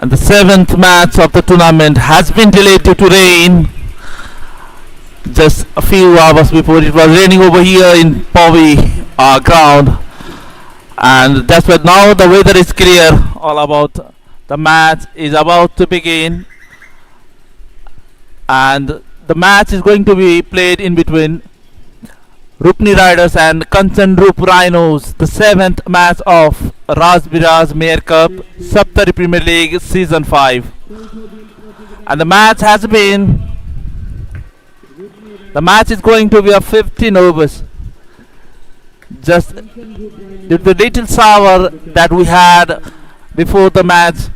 And the seventh match of the tournament has been delayed due to rain. Just a few hours before it was raining over here in Powi ground, and that's why now the weather is clear. All about the match is about to begin, and the match is going to be played in between Rupni Riders and Kanchanrup Rhinos, the seventh match of Raj Mayor Cup Saptari Premier League Season 5. And the match is going to be a 15 overs. Just due to the little shower that we had before the match.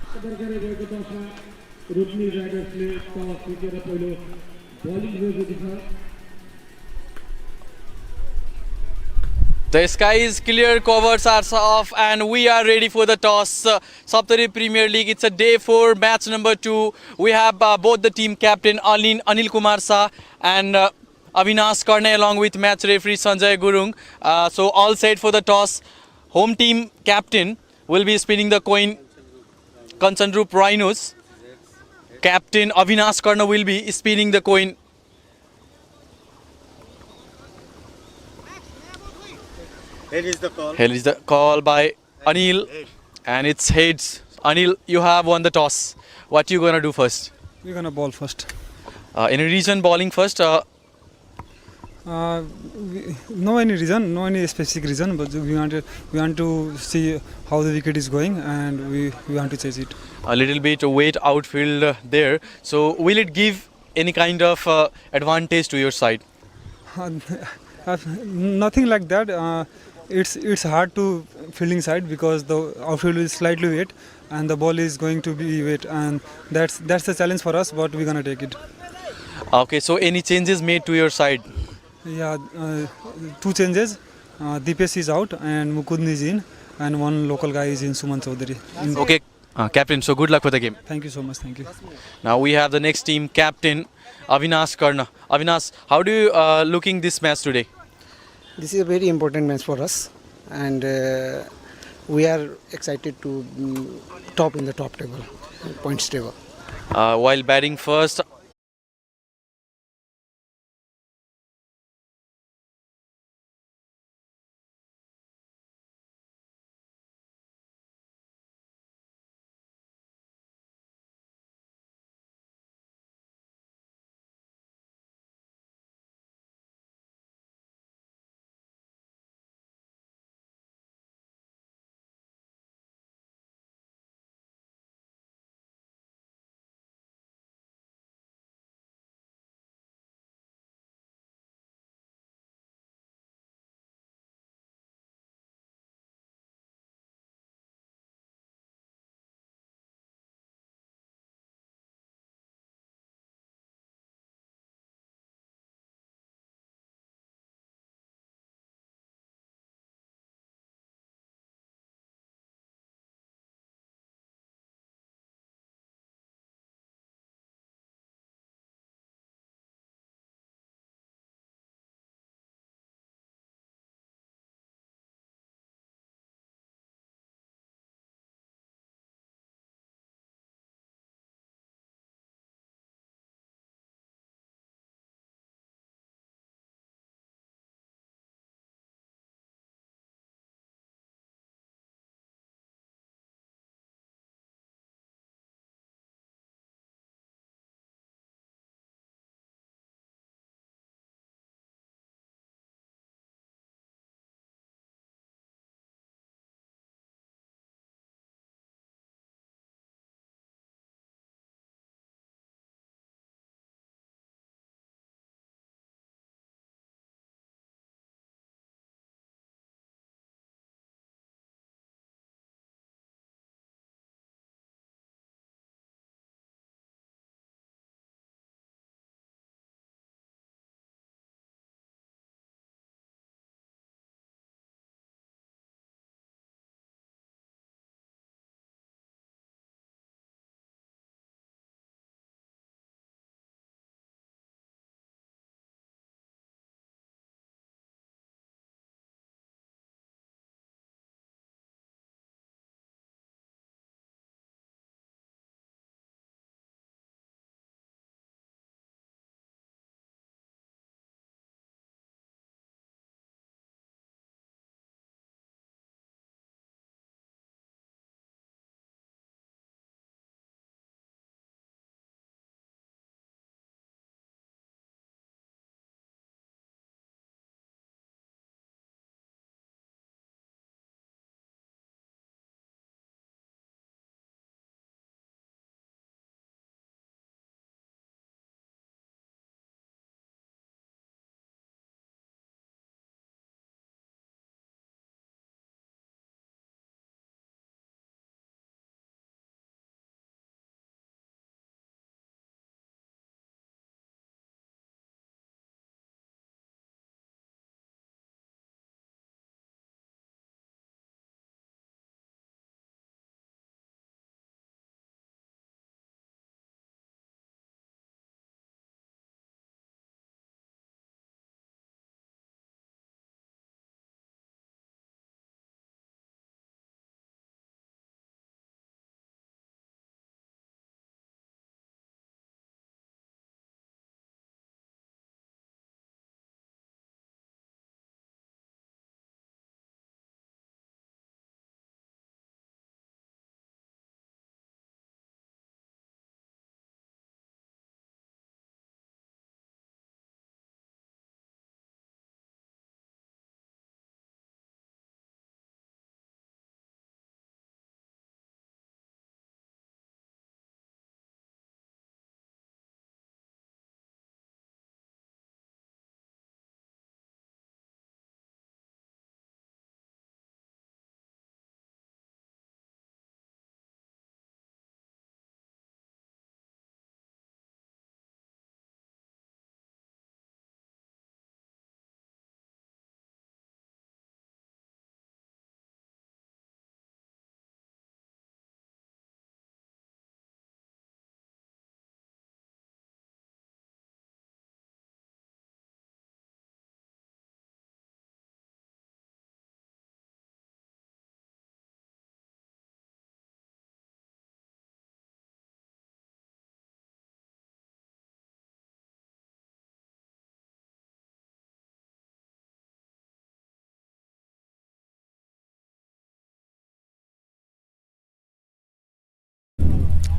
The sky is clear, covers are off, and we are ready for the toss. Saptari Premier League, it's a day 4, match number 2. We have both the team captain Anil Kumar Shah and Avinash Karne along with match referee Sanjay Gurung. So all set for the toss. Home team captain will be spinning the coin, Kanchanrup Rhinos. Captain Avinash Karne will be spinning the coin. Here is the call. Here is the call by Anil, and it's heads. Anil, you have won the toss. What you gonna do first? We're gonna ball first. Any reason bowling first? No any reason, no any specific reason, but we want to see how the wicket is going, and we want to chase it. A little bit weight outfield there. So will it give any kind of advantage to your side? Nothing like that. It's hard to fielding side because the outfield is slightly wet and the ball is going to be wet, and that's the challenge for us, but we're gonna take it. Okay, so any changes made to your side? Yeah, 2 changes. Deepesh is out and Mukund is in, and one local guy is in, Suman Chaudhary. Okay, captain, so good luck for the game. Thank you so much, thank you. Now we have the next team captain, Avinash Karna. Avinash, how do you looking this match today? This is a very important match for us, and we are excited to top in the top table, points table. While batting first,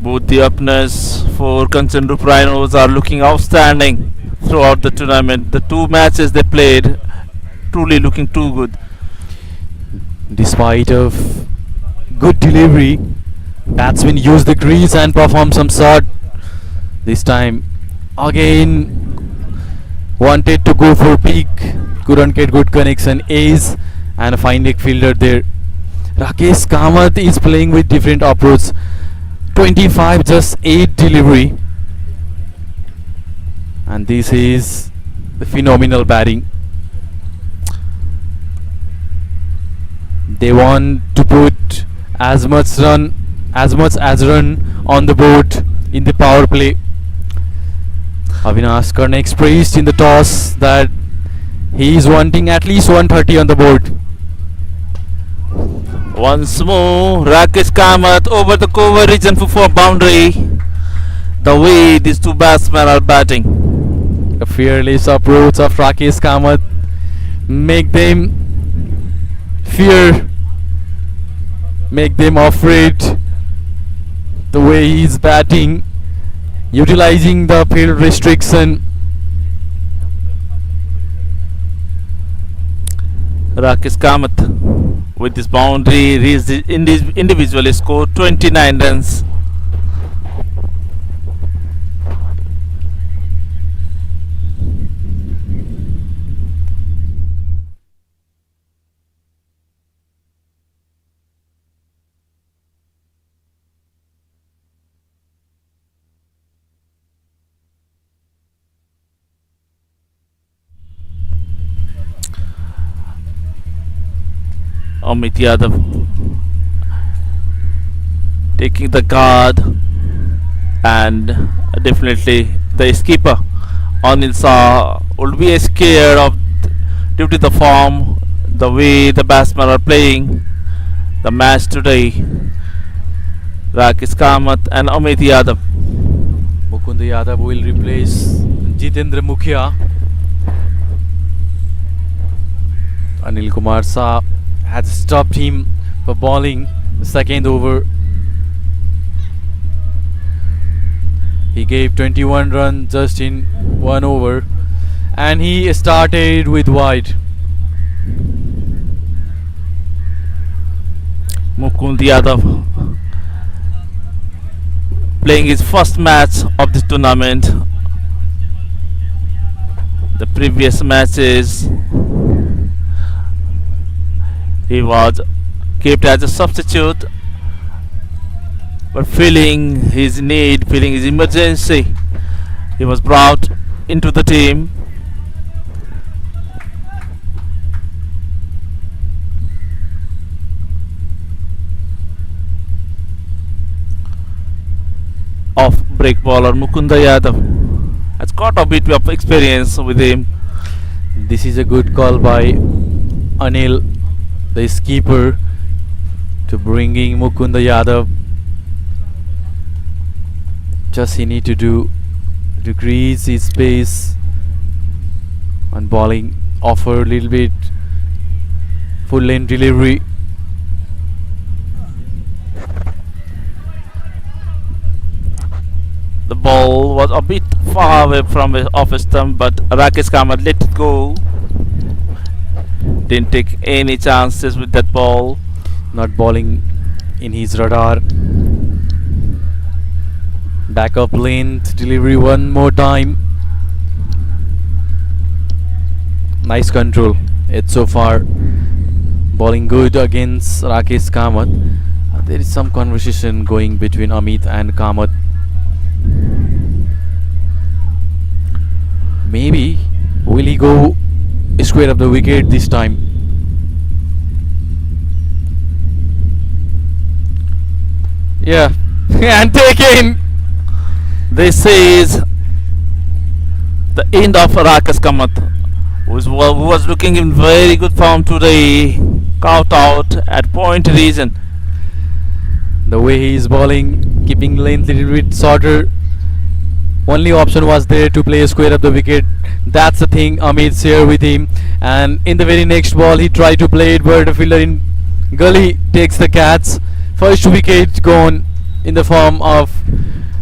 Both the openers for 𝐶𝐚𝐩 Rhinos are looking outstanding throughout the tournament. The two matches they played truly looking too good. Despite of good delivery, batsmen use the crease and perform some shot. This time again wanted to go for peak, couldn't get good connection, ace and a fine leg fielder there. Rakesh Kamath is playing with different approach. 25 just 8 delivery, and this is the phenomenal batting. They want to put as much as run on the board in the power play. Avinash Karna expressed in the toss that he is wanting at least 130 on the board. Once more, Rakesh Kamath over the cover region for boundary. The way these two batsmen are batting. A fearless approach of Rakesh Kamath make them fear, make them afraid. The way he is batting, utilizing the field restriction. Rakesh Kamath with this boundary reached individually scored 29 runs. Amit Yadav taking the guard, and definitely the skipper Anil Shah would be scared of due to the form, the way the batsmen are playing the match today. Rakesh Kamath and Amit Yadav. Mukund Yadav will replace Jitendra Mukhia. Anil Kumar Shah has stopped him for bowling the second over. He gave 21 runs just in one over, and he started with wide. Mukund Yadav playing his first match of this tournament. The previous matches he was kept as a substitute, but feeling his need, feeling his emergency, he was brought into the team. Off break bowler Mukunda Yadav has got a bit of experience with him. This is a good call by Anil, the skipper, to bringing Mukunda Yadav. Just he need to do decrease his pace on bowling, offer a little bit full length delivery. The ball was a bit far away from off his stump, but Rakesh Kamath let it go. Didn't take any chances with that ball. Not bowling in his radar. Back up length delivery one more time. Nice control. It's so far bowling good against Rakesh Kamath. There is some conversation going between Amit and Kamath. Maybe will he go square of the wicket this time? Yeah, and taken. This is the end of Rakesh Kamath, who was looking in very good form today. Caught out at point region. The way he is bowling, keeping length a little bit shorter. Only option was there to play a square of the wicket. That's the thing Amit's here with him. And in the very next ball, he tried to play it, but the fielder in gully takes the catch. First wicket gone. in the form of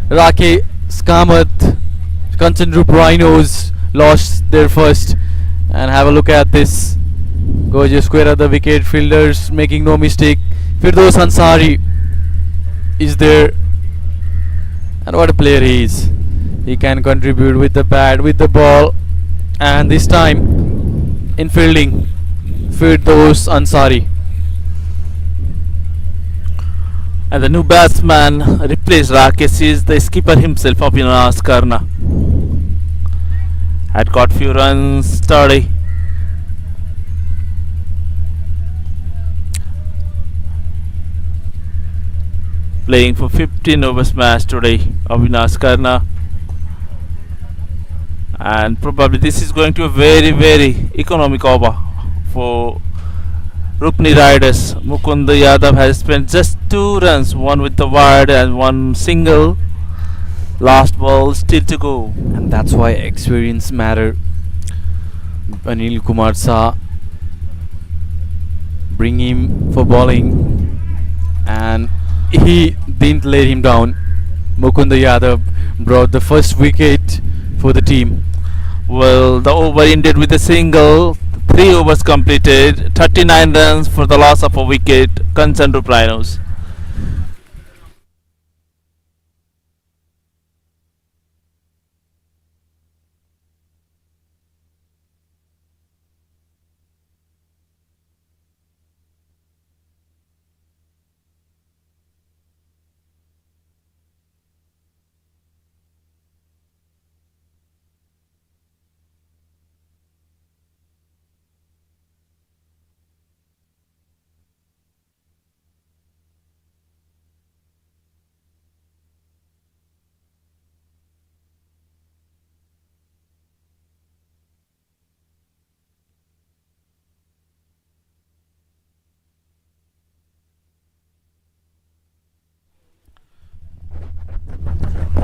Rakhe Skamath. Kanchanrup Rhinos lost their first. And have a look at this. Gorgeous square at the wicket. Fielders making no mistake. Firdaus Ansari is there. And what a player he is. He can contribute with the bat, with the ball. And this time in fielding, Firdaus Ansari. And the new batsman replaced Rakesh is the skipper himself, Avinash Karna. Had got few runs, sturdy. Playing for 15 overs match today, Avinash Karna. And probably this is going to be a very economic over for Rupni Riders. Mukund Yadav has spent just 2 runs, one with the wide and one single. Last ball still to go. And that's why experience matter. Anil Kumar Shah bring him for bowling and he didn't let him down. Mukund Yadav brought the first wicket for the team. Well, the over ended with a single. 3 overs completed. 39 runs for the loss of a wicket. Kanchanrup Rhinos.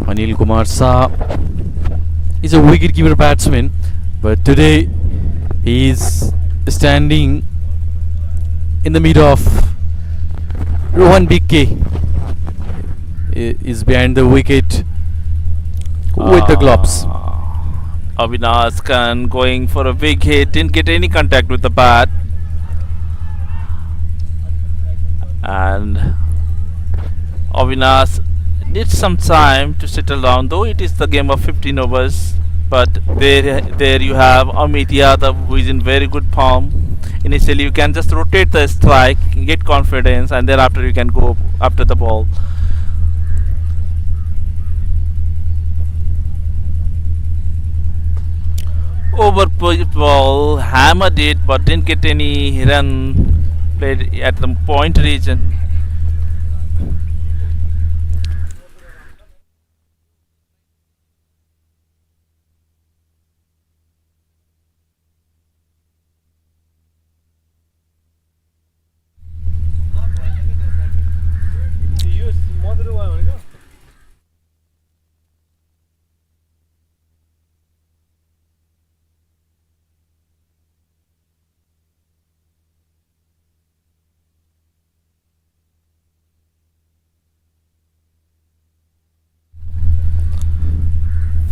Anil Kumar Shah is a wicket-keeper batsman, but today he is standing in the mid of Rohan BK. Is behind the wicket with the gloves. Avinash Khan going for a big hit. Didn't get any contact with the bat. And Avinash needs some time to settle down, though it is the game of 15 overs. But there you have Amit Yadav, who is in very good form. Initially you can just rotate the strike, get confidence, and thereafter you can go after the ball. Over ball, hammered it, but didn't get any run played at the point region.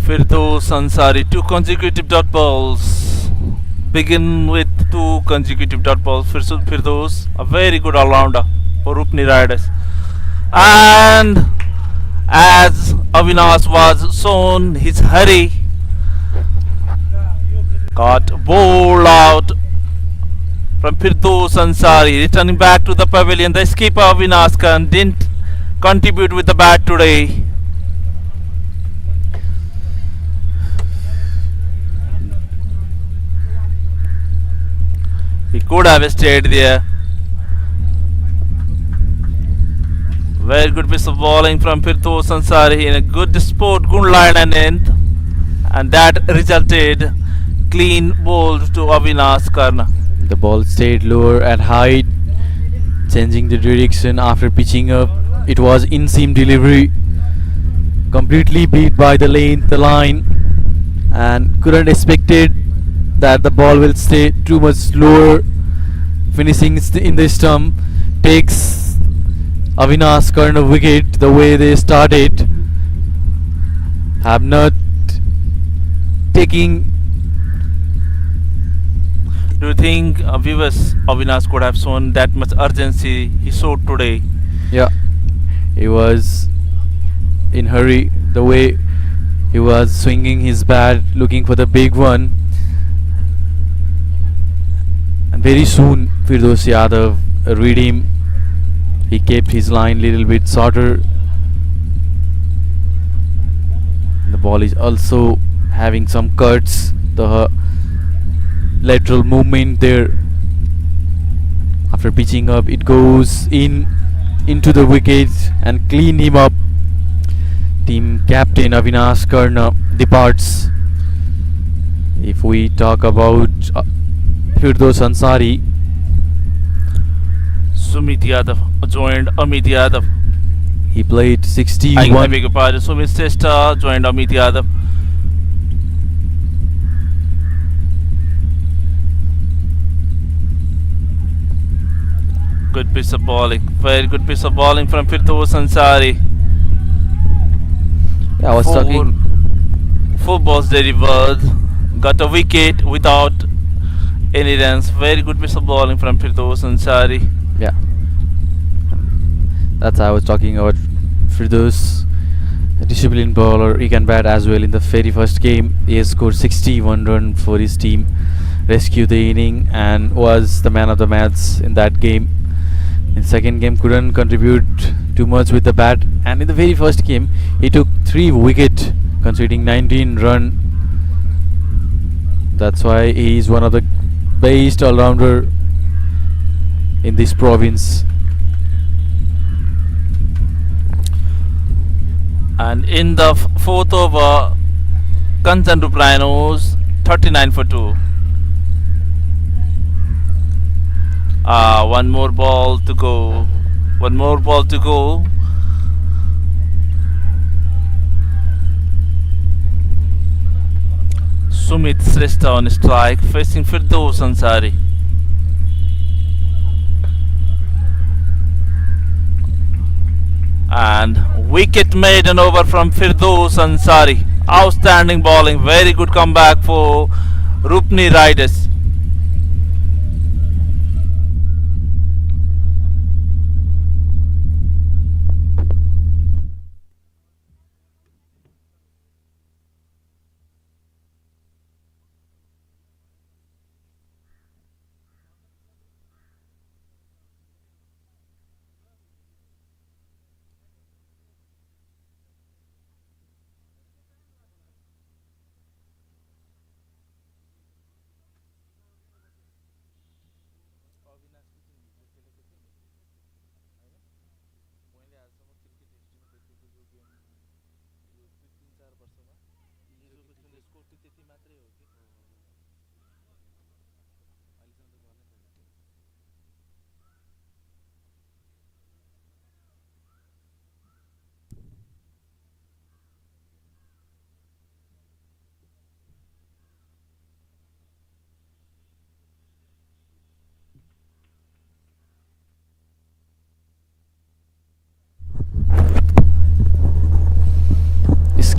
Firdaus Ansari, 2 consecutive dot balls. Begin with 2 consecutive dot balls. Firdaus, a very good all-rounder for Rupni Riders. And as Avinash was shown his hurry, got bowled out from Firdaus Ansari. Returning back to the pavilion, the skipper Avinash Khan didn't contribute with the bat today. He could have stayed there. Very good piece of bowling from Firdaus Ansari in a good spot, good line and end, and that resulted clean bowl to Avinash Karna. The ball stayed lower at height, changing the direction after pitching up. It was in-seam delivery, completely beat by the line, and couldn't expected that the ball will stay too much lower. Finishing in the stump takes Avinash Karna wicket, the way they started, have not taking. Do you think viewers Avinash could have shown that much urgency he showed today? Yeah, he was in hurry. The way he was swinging his bat, looking for the big one, and very soon Firdaus Yadav read him. He kept his line little bit shorter. The ball is also having some cuts. The lateral movement there. After pitching up, it goes into the wicket and clean him up. Team captain Avinash Karna departs. If we talk about Firdaus Ansari, Sumit Yadav joined Amit Yadav. he played I 61. beg your pardon. Sumit Srestha joined Amit Yadav. Good piece of bowling. Very good piece of bowling from Firdaus Ansari. Yeah, I was talking. Four balls delivered. Got a wicket without any runs. Very good piece of bowling from Firdaus Ansari. Yeah, that's I was talking about. Firdaus, a disciplined bowler, he can bat as well. In the very first game, he has scored 61 runs for his team, rescued the inning, and was the man of the match in that game. In second game, couldn't contribute too much with the bat, and in the very first game, he took 3 wickets, conceding 19 runs. That's why he is one of the best all-rounder in this province. And in the fourth over, Kanchan Rhinos 39 for 2. One more ball to go. One more ball to go. Sumit Srestha on strike, facing Firdaus Ansari. And wicket maiden over from Firdaus Ansari. Outstanding bowling, very good comeback for Rupni Riders.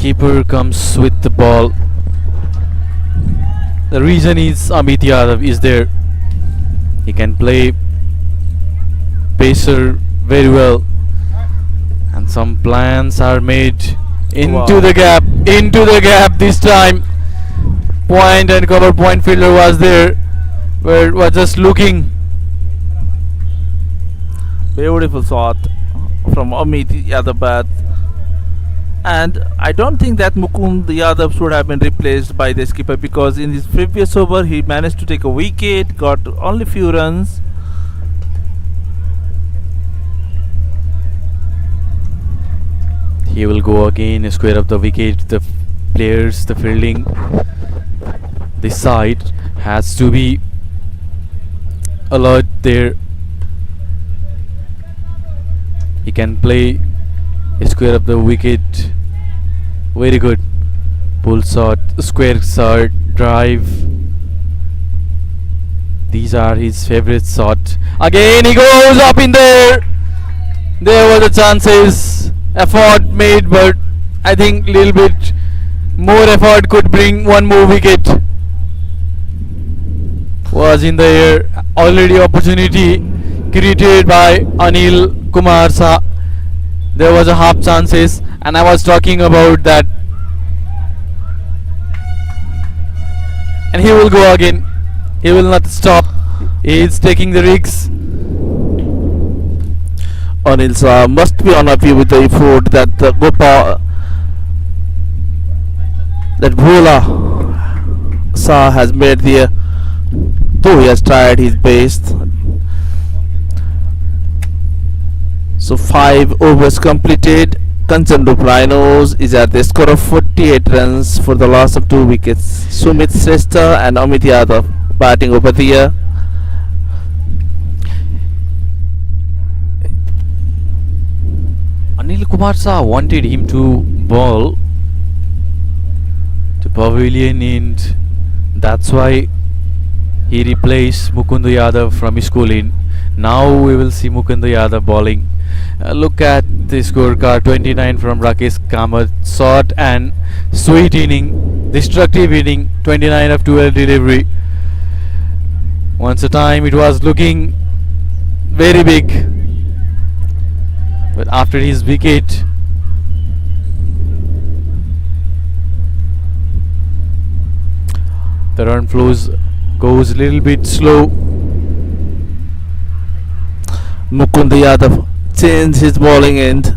Keeper comes with the ball. The reason is Amit Yadav is there. He can play pacer very well, and some plans are made into the gap this time. Point and cover point fielder was there, where it was just looking. Beautiful shot from Amit Yadav bat. And I don't think that Mukund Yadav should have been replaced by the skipper, because in his previous over he managed to take a wicket, got only few runs. He will go again, square up the wicket. The players, the fielding, this side has to be alert there. He can play, square up the wicket. Very good. Pull shot, square shot, drive. These are his favorite shot. Again he goes up in there. There was a chances, effort made, but I think little bit more effort could bring one more wicket. Was in the air, already opportunity created by Anil Kumar Saha. There was a half chances, and I was talking about that. And he will go again. He will not stop. He is taking the risks. Anil Saha must be unhappy with the effort that Bhola Saha has made there, though he has tried his best. So 5 overs completed. 𝐒𝐚𝐲 Rhinos is at the score of 48 runs for the loss of 2 wickets. Sumit Shrestha and Amit Yadav batting over there. Anil Kumar Saha wanted him to bowl to Pavilion, and that's why he replaced Mukund Yadav from schooling. Now we will see Mukund Yadav bowling. Look at the scorecard: 29 from Rakesh Kamath, short and sweet inning, destructive inning, 29 of 12 delivery. Once a time it was looking very big, but after his wicket, the run flows goes a little bit slow. Mukund Yadav changed his bowling end.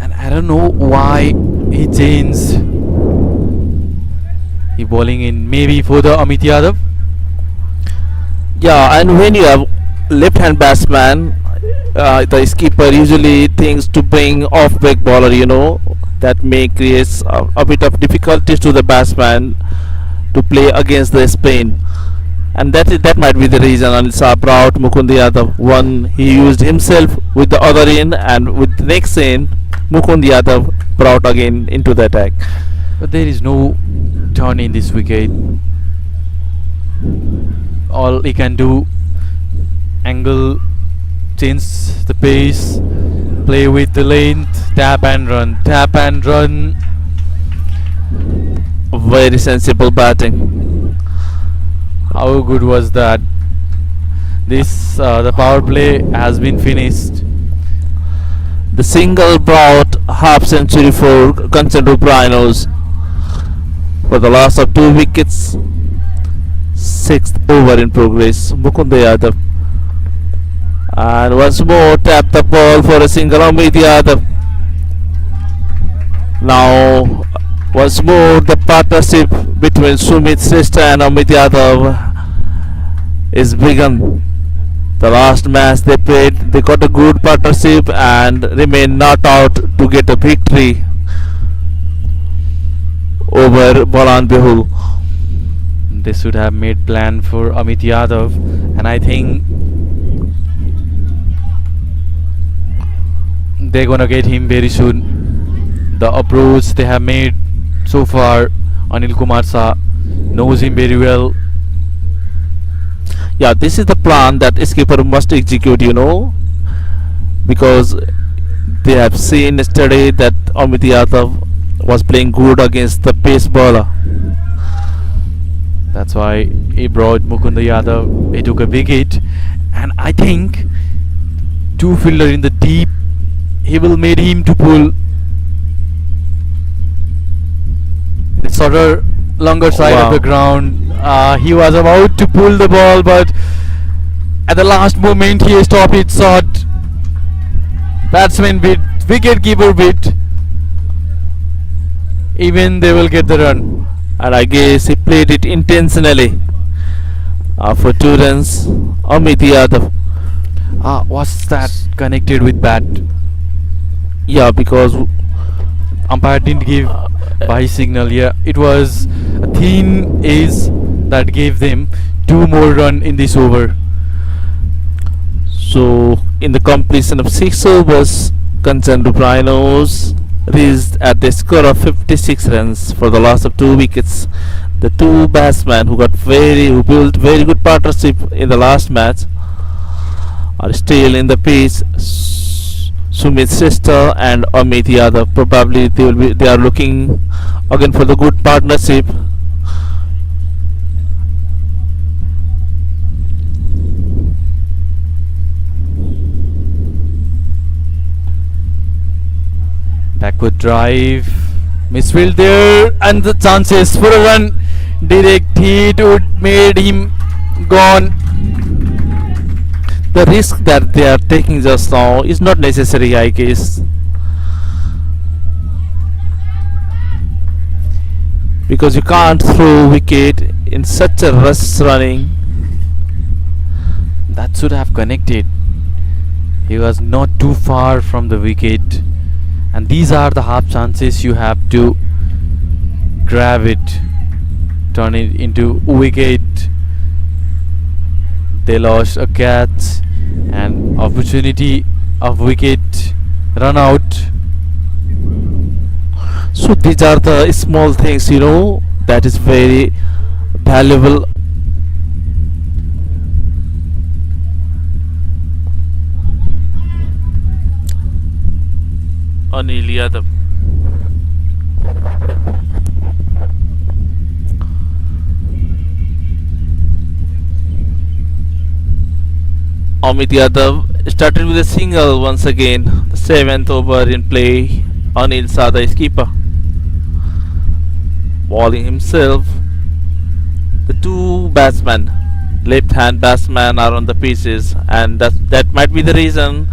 And I don't know why he changed. He bowling in maybe for the Amit Yadav. Yeah, and when you have left-hand batsman, the skipper usually thinks to bring off-break bowler. That may create a bit of difficulties to the batsman to play against the spin. And that might be the reason Anil Saha brought Mukund Yadav. One, he used himself with the other end, and with the next end, Mukund Yadav brought again into the attack. But there is no turn in this wicket. All he can do, angle, change the pace, play with the length, tap and run, tap and run. Very sensible batting. How good was that? The power play has been finished. The single brought half century for 𝐒𝐚𝐲 Rhinos for the loss of 2 wickets. 6th over in progress. Mukund Yadav, and once more tap the ball for a single. Amit Yadav. Now once more the partnership between Sumit Shrestha and Amit Yadav is begun. The last match they played, they got a good partnership and remain not out to get a victory over Bolan Behul. They should have made plan for Amit Yadav, and I think they're gonna get him very soon. The approach they have made so far, Anil Kumar Saha knows him very well. Yeah, this is the plan that skipper must execute, because they have seen yesterday that Amit Yadav was playing good against the pace bowler. That's why he brought Mukund Yadav. He took a wicket, and I think 2 fielder in the deep, he will made him to pull the sort of longer side of the ground. He was about to pull the ball, but at the last moment he stopped it short. Batsman bit, wicket keeper bit. Even they will get the run. And I guess he played it intentionally for 2 runs. Amit Yadav. Was that connected with bat? Yeah, because Umpire didn't give by signal. Yeah, it was a thin ace that gave them 2 more run in this over. so in the completion of 6 overs, 𝐒𝐚𝐲 Rhinos reached at the score of 56 runs for the loss of 2 wickets. The 2 batsmen who built very good partnership in the last match are still in the pitch. Sumit's sister and Amit Yadav. Probably they are looking again for the good partnership. Backward drive. Misfield there, and the chances for a run. Direct hit would made him gone. The risk that they are taking just now is not necessary, I guess, because you can't throw wicket in such a rush running. That should have connected. He was not too far from the wicket, and these are the half chances you have to grab it, turn it into wicket. They lost a catch and opportunity of wicket run out. So these are the small things, that is very valuable. Anil Yadav. Amit Yadav started with a single once again. The 7th over in play. Anil Sada is keeper. Bowling himself. The two batsmen, left-hand batsmen, are on the pitches, and that might be the reason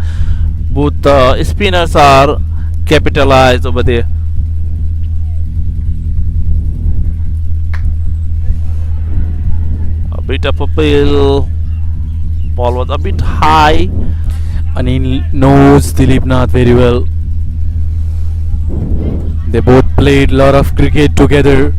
both the spinners are capitalized over there. A bit of a pill. Ball was a bit high. Anil knows Dilip Nath very well. They both played a lot of cricket together.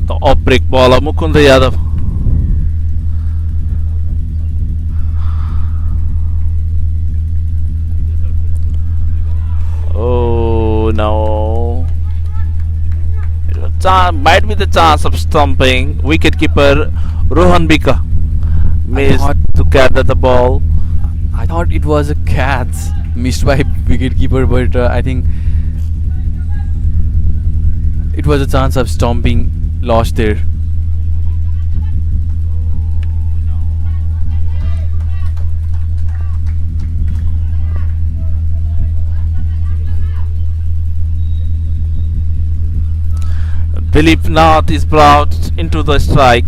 The off-break bowler Mukunda Yadav. Oh no. Might be the chance of stumping. Wicketkeeper Rohan Bika missed to gather the ball. I thought it was a catch missed by wicketkeeper, but I think it was a chance of stomping lost there. Dilip Nath is brought into the strike.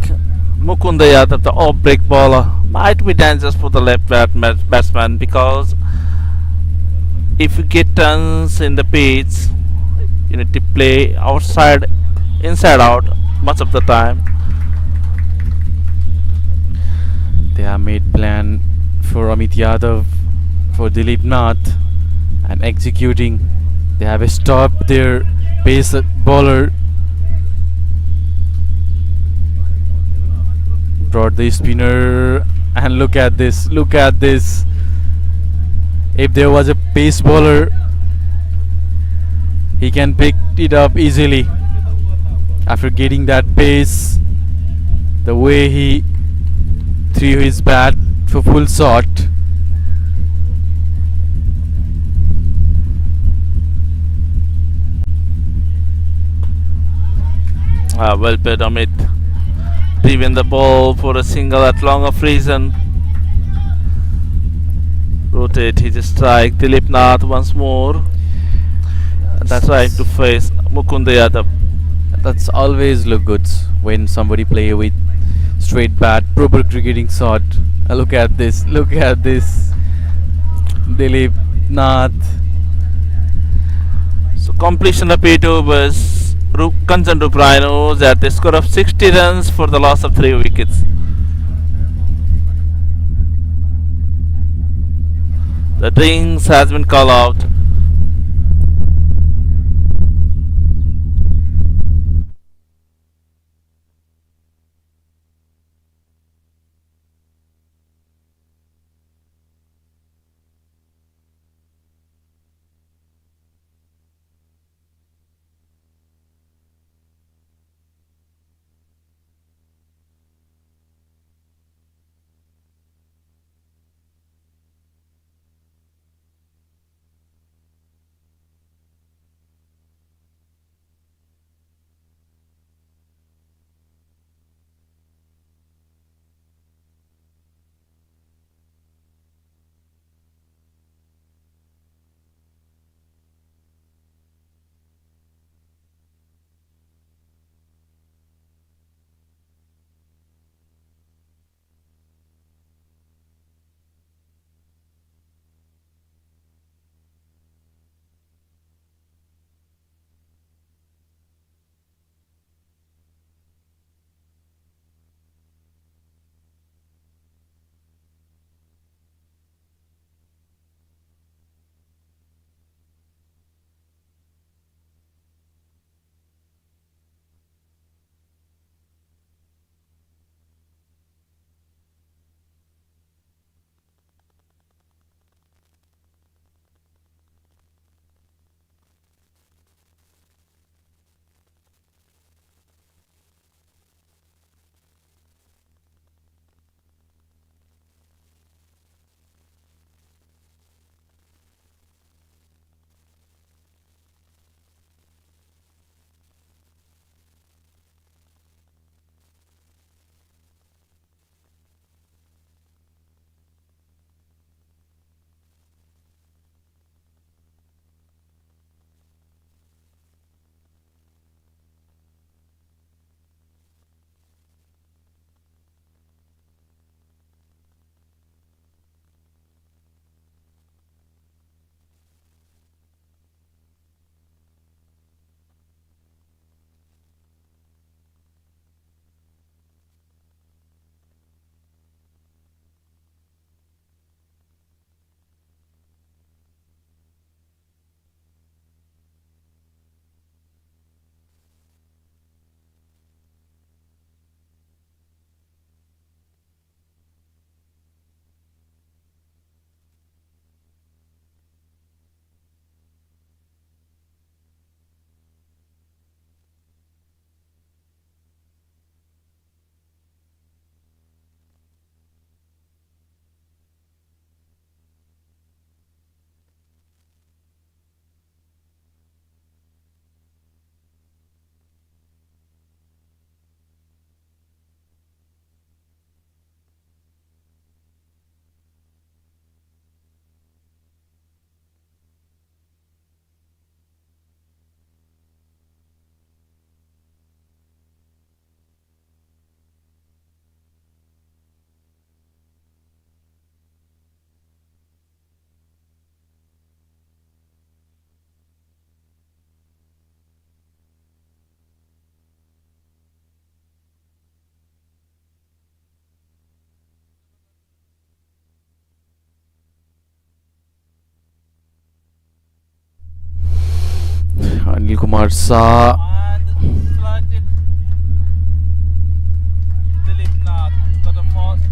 Mukunda Yadav, the off-break bowler, might be dangerous for the left batsman, because if you get turns in the pitch, you need to play outside, inside out much of the time. They have made plan for Amit Yadav, for Dilip Nath, and executing. They have stopped their pace bowler. Brought the spinner, and look at this, look at this. If there was a pace bowler, he can pick it up easily. After getting that pace, the way he threw his bat for full shot. Well played, Amit. Driven the ball for a single at long of reason. rotate his strike. Dilip Nath once more. That's right to face Mukund Yadav. That's always look good when somebody play with straight bat, proper cricketing shot. Look at this. Look at this. Dilip Nath. So completion of 8 overs. Kanchan Rhinos at the score of 60 runs for the loss of 3 wickets. The drinks has been called out. Anil Kumar saw And slanted Dilip Nath got a fast.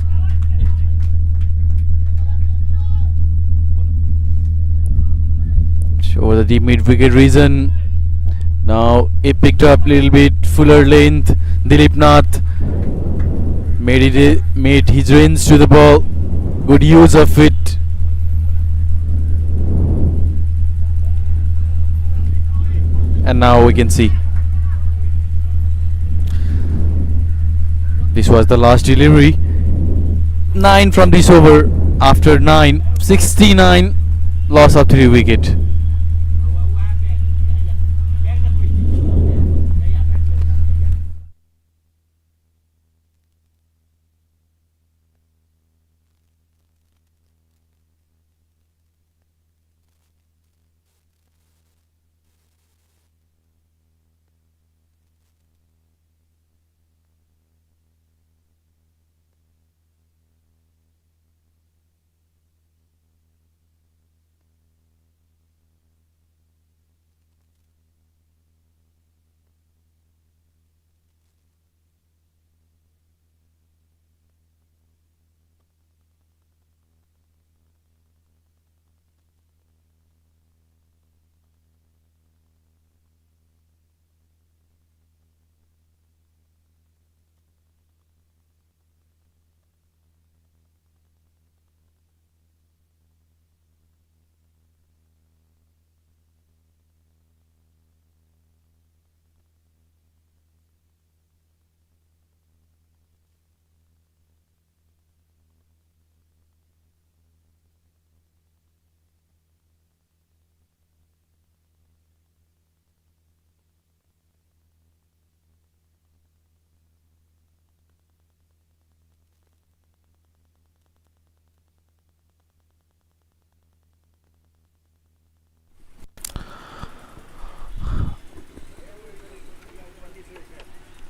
over the deep mid wicket region. Now he picked up little bit fuller length. Dilip Nath made his range to the ball. Good use of it. And now we can see this was the last delivery. 9 from this over. after 69 loss of 3 wicket.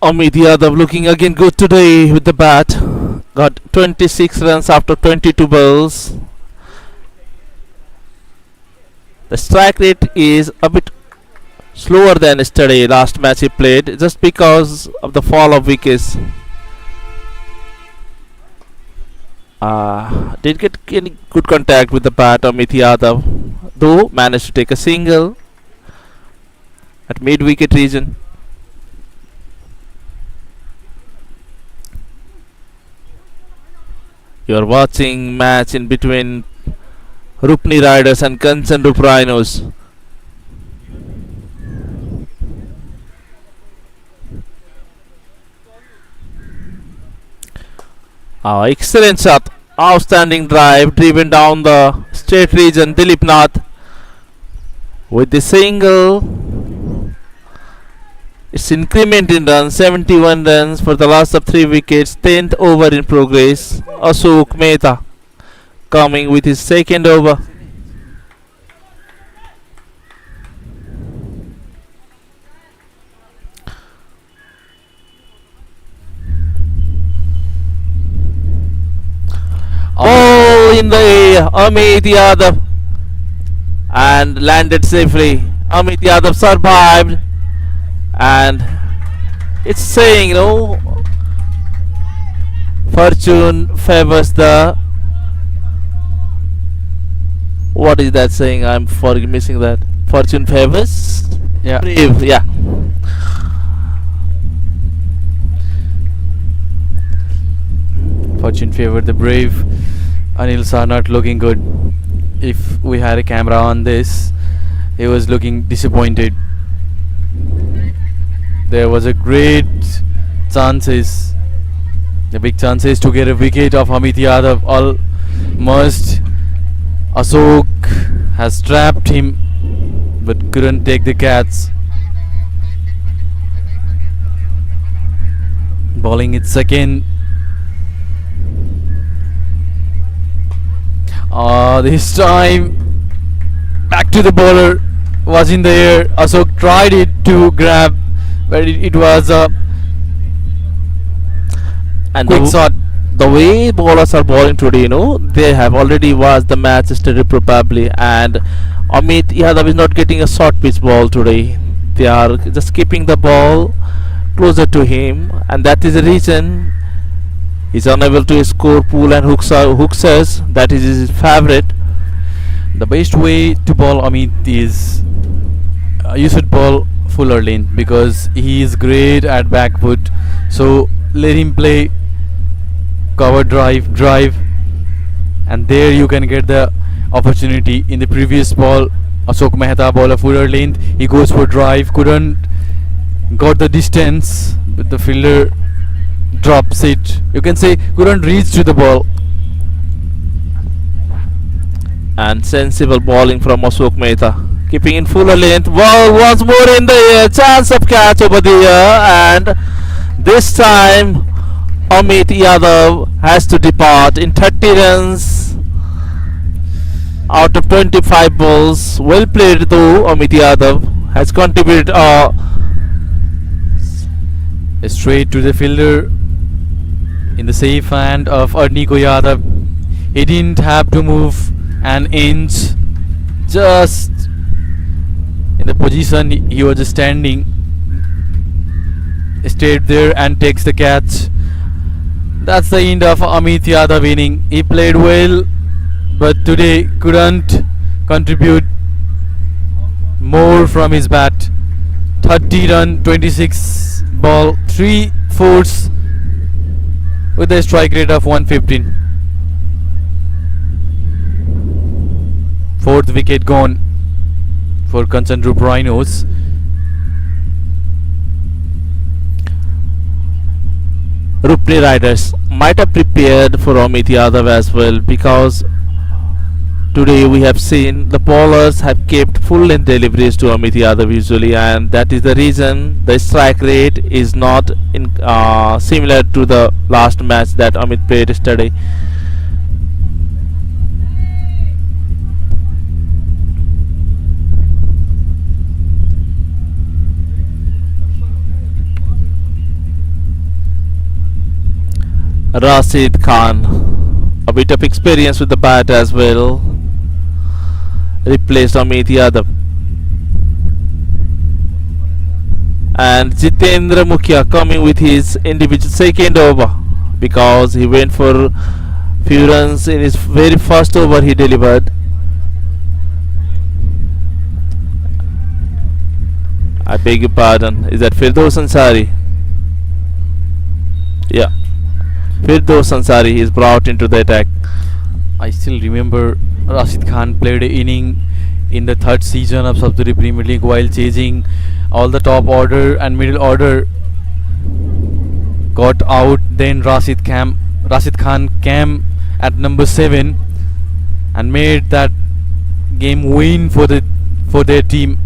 Amit Yadav looking again good today with the bat. Got 26 runs after 22 balls. The strike rate is a bit slower than yesterday, last match he played, just because of the fall of wickets. Did get any good contact with the bat. Amit Yadav, though, managed to take a single at mid-wicket region. You are watching match in between Rupni Riders and Kanchanrup Rhinos. Excellent shot, outstanding drive, driven down the straight region. Dilip Nath with the single. It's increment in runs, 71 runs for the loss of 3 wickets, 10th over in progress. Ashok Mehta coming with his second over. Oh, in the air, Amit Yadav, and landed safely. Amit Yadav survived, and it's saying, fortune favors the. What is that saying? I'm missing that. Fortune favors. Yeah. Brave. Yeah. Fortune favored the brave. Anil Sah not looking good. If we had a camera on this, he was looking disappointed. There was a great chances, the big chances to get a wicket of Amit Yadav. Almost Ashok has trapped him, but couldn't take the catch. Bowling its second. This time back to the bowler, was in the air. Ashok tried it to grab, but it was a And quick shot. the way bowlers are bowling today, they have already watched the match yesterday probably, and Amit Yadav is not getting a short pitch ball today. They are just keeping the ball closer to him, and that is the reason he's unable to score pull and hookers. That is his favorite. The best way to bowl Amit is you should bowl fuller length, because he is great at back foot. So let him play cover drive, and there you can get the opportunity. In the previous ball, Ashok Mehta bowler fuller length, he goes for drive, couldn't got the distance, but the fielder drops it. You can say couldn't reach to the ball. And sensible bowling from Ashok Mehta. Keeping in fuller length. Ball once more in the air. Chance of catch over there. And this time Amit Yadav has to depart in 30 runs out of 25 balls. Well played though. Amit Yadav has contributed Straight to the fielder in the safe hand of 𝐒𝐚𝐲𝐿 Yadav. He didn't have to move an inch, just in the position he was standing, stayed there and takes the catch. That's the end of Amit Yadav inning. He played well, but today couldn't contribute more from his bat. 30 run, 26 ball, 3 fours with a strike rate of 115. Fourth wicket gone for 𝐶𝐚𝐩𝐿 Rhinos. Rupni Riders might have prepared for Amit Yadav as well, because today we have seen the bowlers have kept full length deliveries to Amit Yadav usually, and that is the reason the strike rate is not similar to the last match that Amit played yesterday. Rashid Khan, a bit of experience with the bat as well, replaced Amit Yadav. And Jitendra Mukhya coming with his individual second over, because he went for few runs in his very first over he delivered. I beg your pardon, is that Firdaus Ansari? Yeah, Firdaus Ansari is brought into the attack. I still remember Rashid Khan played an inning in the third season of Saptari Premier League while chasing all the top order and middle order. Got out, then Rashid Khan came at number 7 and made that game win for their team.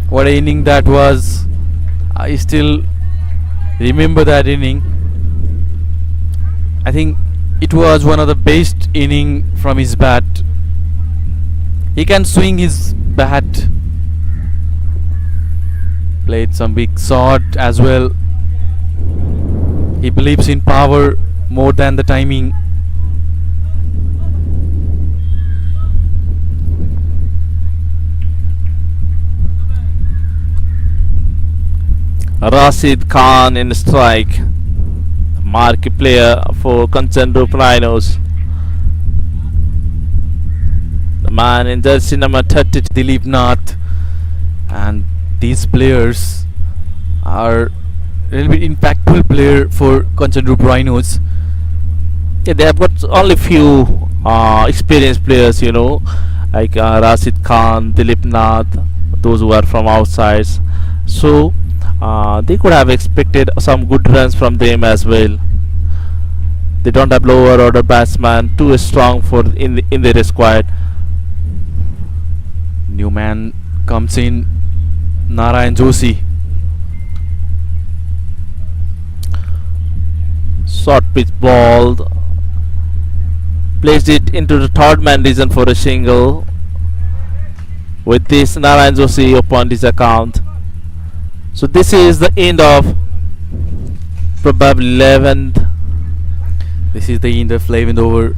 What an inning that was. I still remember that inning. I think it was one of the best inning from his bat. He can swing his bat. Played some big shot as well. He believes in power more than the timing. Rashid Khan in strike, marquee player for 𝐶𝐚𝐩𝐿 Rhinos. The man in jersey number 30, Dilip Nath, and these players are a little bit impactful player for 𝐶𝐚𝐩𝐿 Rhinos. yeah, they have got only few experienced players, you know, like Rashid Khan, Dilip Nath, those who are from outsides. So they could have expected some good runs from them as well. They don't have lower order batsman too strong for in their squad. New man comes in, Narayan Joshi. Short pitch ball, placed it into the third man region for a single. With this, Narayan Joshi opened his account. So this is the end of probably 11th. This is the end of 11th over.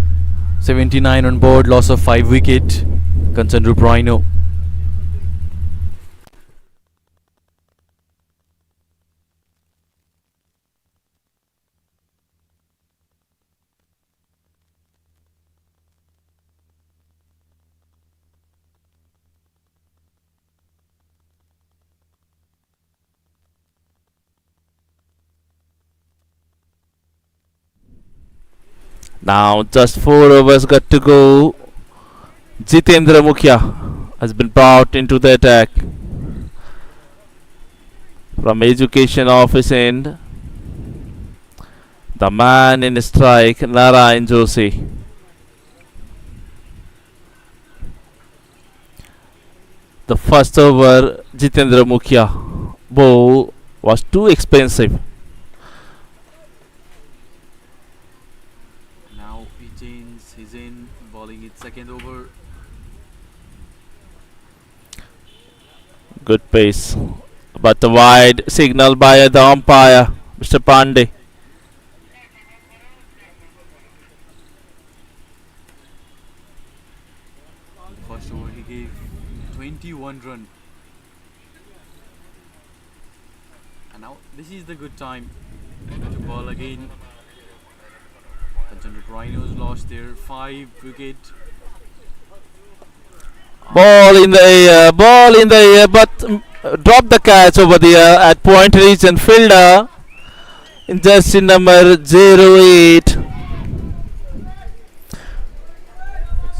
79 on board, loss of 5 wicket. 𝐶𝐚𝐩𝐿 Rhino. Now just 4 overs got to go. Jitendra Mukhya has been brought into the attack from education office end. The man in strike, Narayan Joshi. The first over Jitendra Mukhya ball was too expensive. Now he's in bowling its second over. Good pace, but a wide signal by the umpire, Mr. Pandey. In the first over he gave 21 run. And now this is the good time to ball again. The Rhinos lost their 5 wicket. Ball in the air, but drop the catch over there at point reach and fielder in jersey number 08. It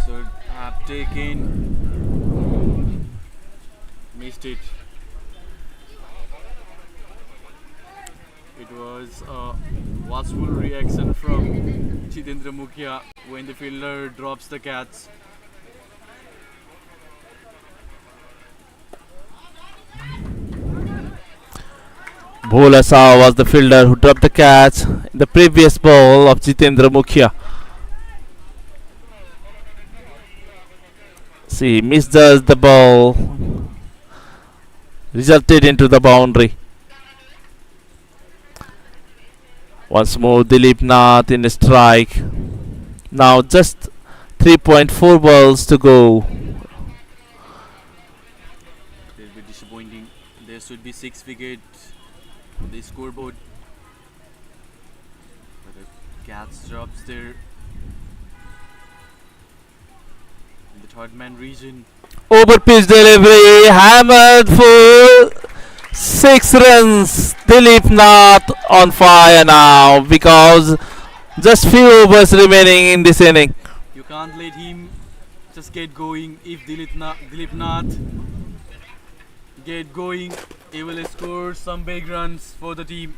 should have taken. Missed it. It was a watchful reaction from Jitendra Mukhya when the fielder drops the catch. Bhola Saha was the fielder who dropped the catch in the previous ball of Jitendra Mukhya. See, misjudged the ball, resulted into the boundary. Once more Dilip Nath in a strike. Now just 3.4 balls to go. It will be disappointing. There should be 6 wickets on the scoreboard. But the catch drops there in the third man region. Over pitch delivery, hammered for 6 runs. Dilip Nath on fire now because just few overs remaining in this inning. You can't let him just get going. If Dilip Nath get going, he will score some big runs for the team.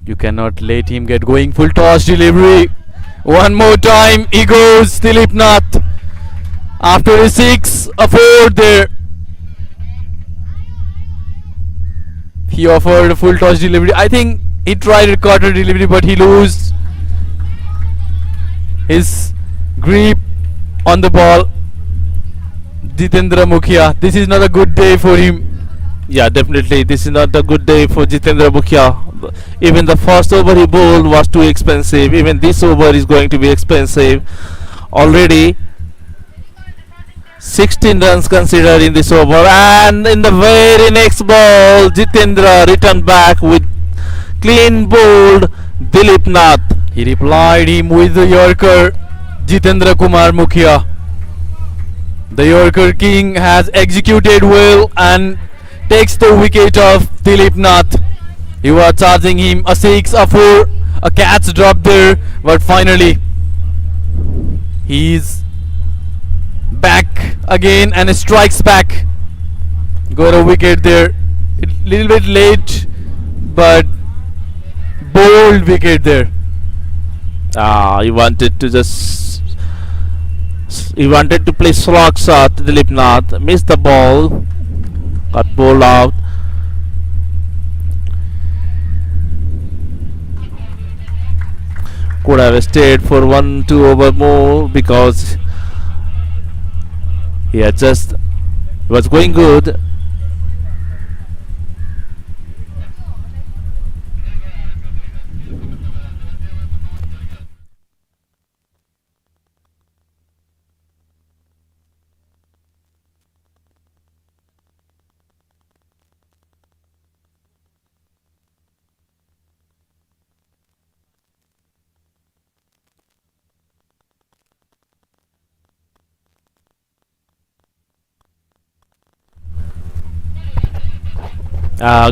You cannot let him get going. Full toss delivery. One more time. He goes. Dilip Nath. After a 6, a 4 there. He offered a full toss delivery. I think he tried a quarter delivery, but he lost his grip on the ball. Jitendra Mukhya. This is not a good day for him. Yeah, definitely this is not a good day for Jitendra Mukhya. Even the first over he bowled was too expensive. Even this over is going to be expensive. Already 16 runs considered in this over, and in the very next ball Jitendra returned back with clean bowled Dilip Nath. He replied him with the Yorker. Jitendra Kumar Mukhya. The Yorker King has executed well and takes the wicket of Dilip Nath. You are charging him a 6, a 4, a catch drop there, but finally he's back again and strikes back. Got a wicket there. A little bit late, but bold wicket there. He wanted to play slog shot. Dilip Nath missed the ball, got bowled out. Could have stayed for 1-2 over more because he was going good.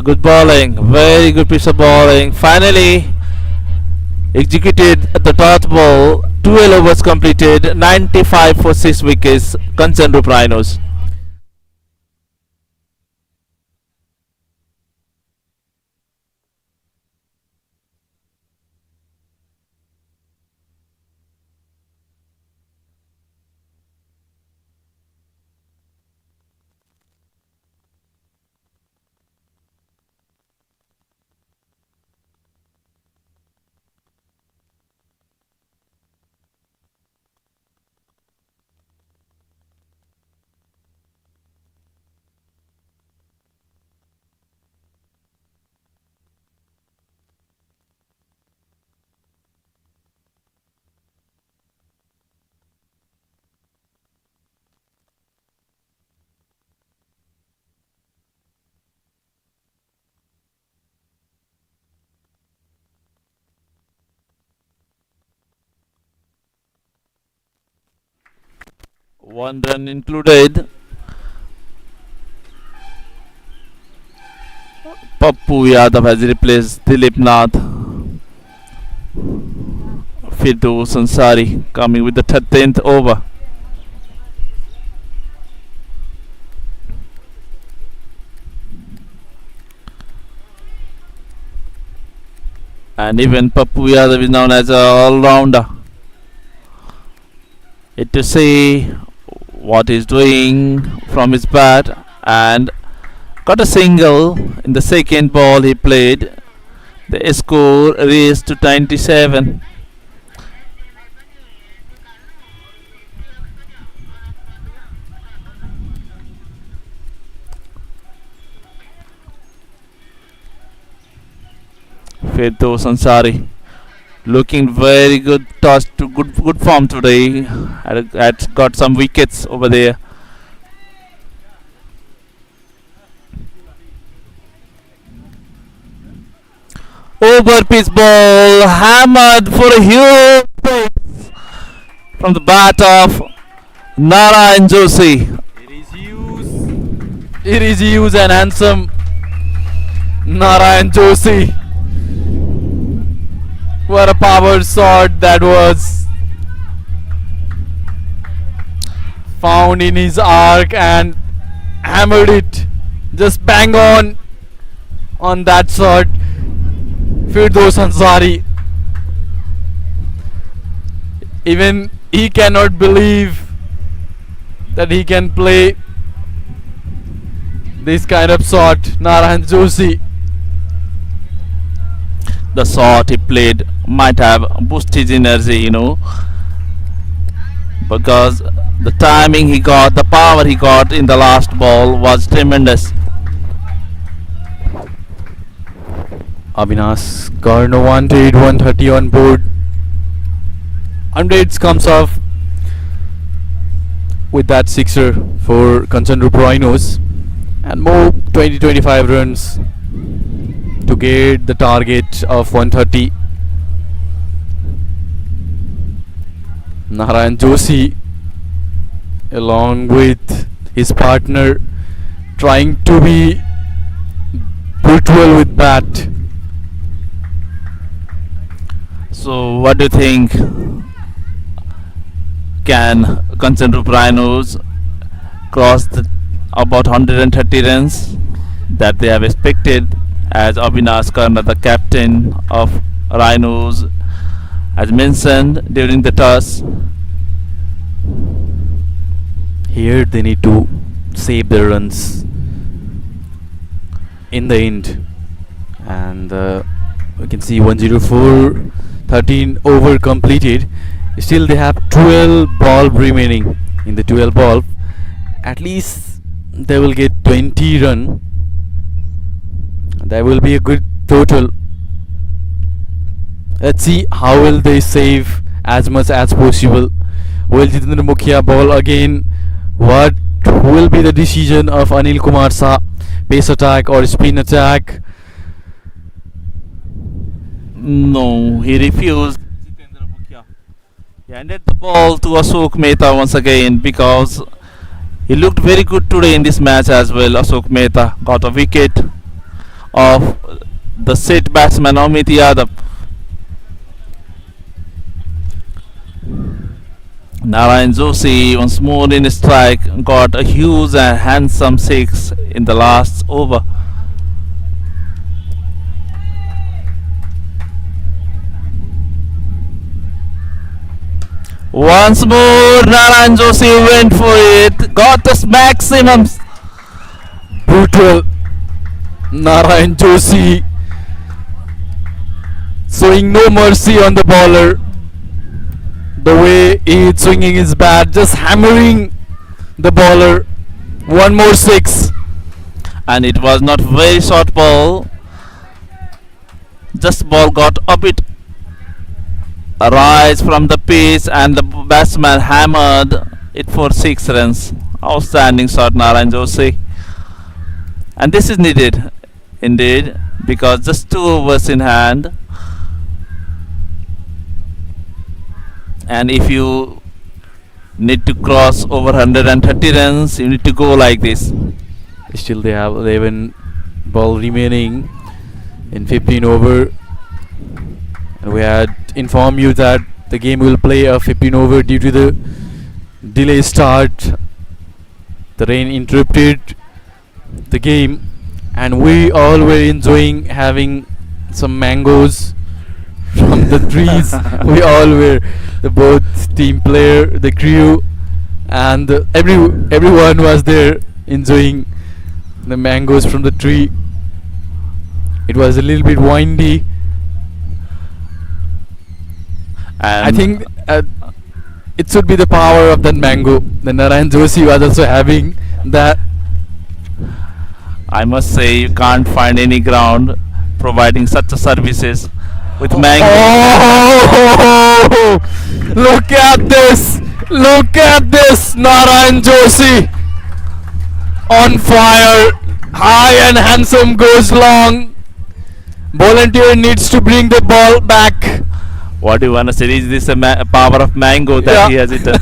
Good bowling, very good piece of bowling. Finally executed the dot ball. 12 overs completed, 95 for 6 wickets. Kanchanrup Rhinos. 1 run included. Pappu Yadav has replaced Dilip Nath. Firdaus Ansari coming with the 13th over. And even Pappu Yadav is known as an all-rounder. It to see what he's doing from his bat, and got a single in the second ball he played. The score raised to 97. Firdaus Ansari looking very good, toss to good form today. Had got some wickets over there. Over pitch ball hammered for a huge six from the bat of Narayan Joshi. It is huge and handsome. Narayan Joshi. What a power shot that was. Found in his arc and hammered it. Just bang on that shot. Firdaus Ansari. Even he cannot believe that he can play this kind of shot. Narayan Joshi. The shot he played might have boosted his energy, because the timing he got, the power he got in the last ball was tremendous. Avinash Garno wanted 130 on board. 100 comes off with that sixer for Kanchanrup Rhinos, and more 20-25 runs to get the target of 130. Narayan Joshi along with his partner trying to be brutal with bat. So what do you think? Can Kanchanrup Rhinos cross about 130 runs that they have expected, as Avinash Karna, the captain of Rhinos, has mentioned during the toss? Here they need to save their runs in the end, and we can see 104, 13 over completed. Still they have 12 ball remaining. In the 12 ball, at least they will get 20 run. That will be a good total. Let's see how will they save as much as possible. Will Jitendra Mukhia ball again? What will be the decision of Anil Kumar Shah? Pace attack or spin attack? No, he refused. He handed the ball to Ashok Mehta once again, because he looked very good today in this match as well. Ashok Mehta got a wicket of the set batsman Amit Yadav. Narayan Joshi once more in strike, got a huge and handsome six in the last over. Once more Narayan Joshi went for it, got the maximum. Brutal. Narayan Joshi showing no mercy on the bowler. The way he is swinging his bat, just hammering the bowler. One more six. And it was not very short ball, just ball got a bit rise from the pitch, and the batsman hammered it for 6 runs. Outstanding shot, Narayan Joshi. And this is needed indeed, because just 2 overs in hand, and if you Need to cross over 130 runs. You need to go like this. Still they have 11 ball remaining in 15 over. And we had informed you that the game will play a 15 over due to the delay start. The rain interrupted the game, and we all were enjoying having some mangoes from the trees. We all were, the both team player, the crew, and everyone was there enjoying the mangoes from the tree. It was a little bit windy. And I think it should be the power of that mango. The Narayan Joshi was also having that. I must say you can't find any ground providing such a services with mango. Oh! Look at this! Look at this! Narayan Joshi on fire. High and handsome goes long. Volunteer needs to bring the ball back. What do you want to say? Is this a power of mango that he has eaten?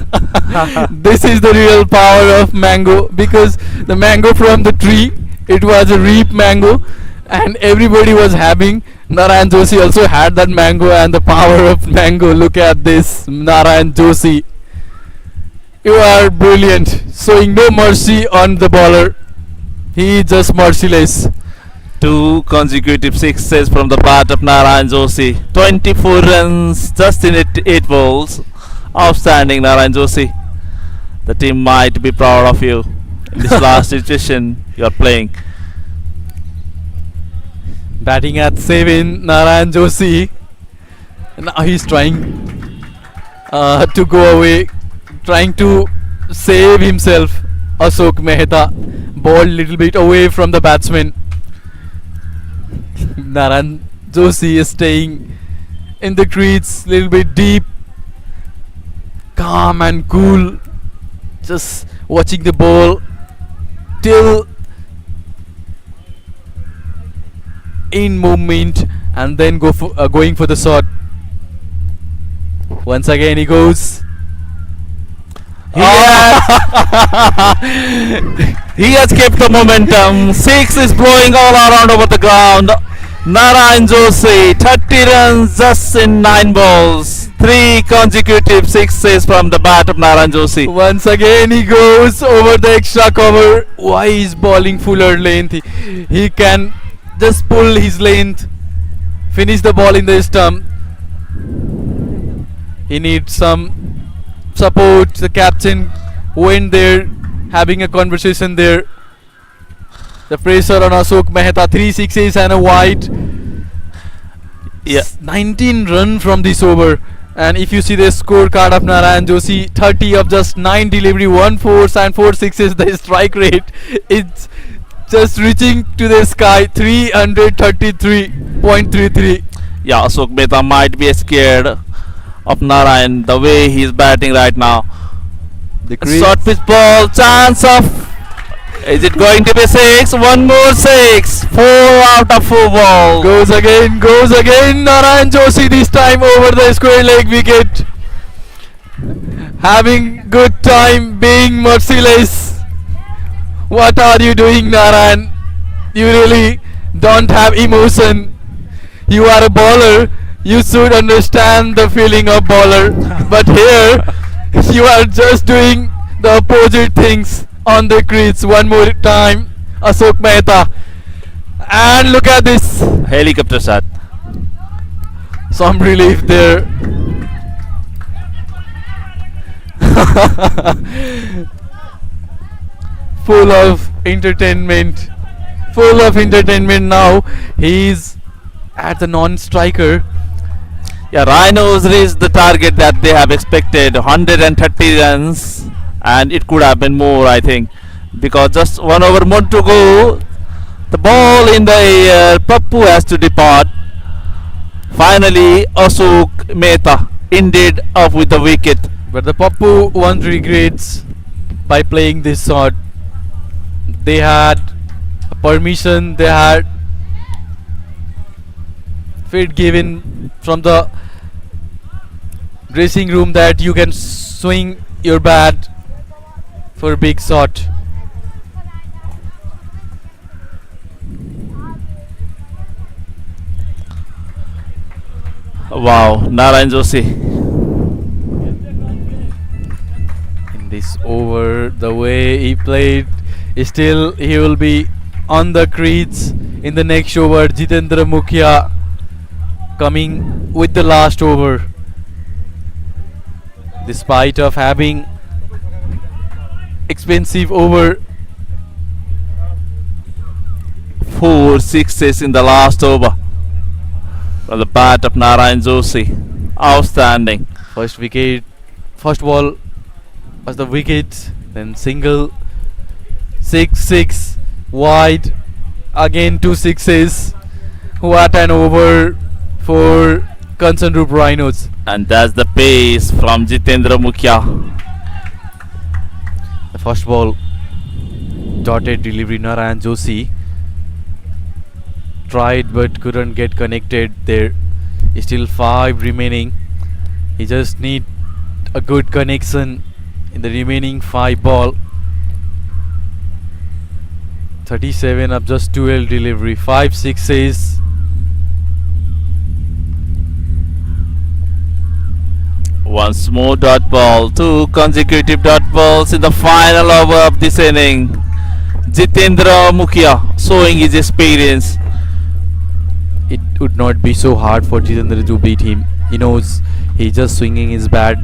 This is the real power of mango, because the mango from the tree, it was a reap mango, and everybody was having. Narayan Joshi also had that mango and the power of mango. Look at this, Narayan Joshi. You are brilliant, showing no mercy on the bowler. He is just merciless. 2 consecutive sixes from the bat of Narayan Joshi. 24 runs just in 8 balls. Outstanding, Narayan Joshi. The team might be proud of you in this last situation you are playing. Batting at 7, Narayan Joshi. Now he's trying to go away, trying to save himself. Ashok Mehta balled little bit away from the batsman. Narayan Joshi is staying in the crease, little bit deep, calm and cool, just watching the ball till in movement, and then going for the shot. Once again he goes. He has kept the momentum. 6 is blowing all around over the ground. Narayan Joshi, 30 runs just in 9 balls. 3 consecutive sixes from the bat of Narayan Joshi. Once again he goes over the extra cover. Why is bowling fuller length? He can just pull his length, finish the ball in the stump. He needs some support. The captain went there, having a conversation there. The pressure on Ashok Mehta, 3 sixes and a wide. Yeah. 19 run from this over. And if you see the scorecard of Narayan Joshi, 30 of just 9 delivery, 1 fours and 4 sixes. The strike rate is just reaching to the sky, 333.33. Yeah, Ashok Mehta might be scared of Narayan the way he is batting right now. The Short pitch ball, chance of. Is it going to be 6? One more 6. 4 out of 4 balls. Goes again. Narayan Joshi this time over the square leg wicket. Having good time, being merciless. What are you doing, Narayan? You really don't have emotion. You are a bowler. You should understand the feeling of bowler. But here, you are just doing the opposite things on the crease. One more time, Ashok Mehta. And look at this. Helicopter shot. Some relief there. Full of entertainment. Now. He's at the non-striker. Yeah, Rhinos reached the target that they have expected, 130 runs, and it could have been more, I think, because just 1 over more to go. The ball in the air, Pappu has to depart. Finally, Ashok Mehta ended up with the wicket. But the Pappu won't regrets by playing this shot. They had permission, they had fit given from the dressing room that you can swing your bat for a big shot. Wow, Narayan Joshi. In this over, the way he played, still he will be on the crease in the next over. 𝐒𝐚𝐩𝐭𝐚𝐫𝐢 coming with the last over. Despite of having expensive over, 4 sixes in the last over from the bat of Narayan Joshi. Outstanding. first wicket, first ball was the wicket, then single, 6 wide, again 2 sixes. What an over for 𝐒𝐚𝐲𝐽 Rhinos. And that's the pace from 𝐒𝐚𝐲𝐽𝐿. The first ball, dotted delivery. Narayan Joshi tried but couldn't get connected. There is still 5 remaining. He just need a good connection in the remaining 5 ball. 37 up, just 12 delivery, 5 sixes. Once more dot ball, 2 consecutive dot balls in the final over of this inning. 𝐒𝐚𝐲𝐽𝐿 showing his experience. It would not be so hard for 𝐒𝐚𝐲𝐽𝐿 to beat him. He knows he's just swinging his bat.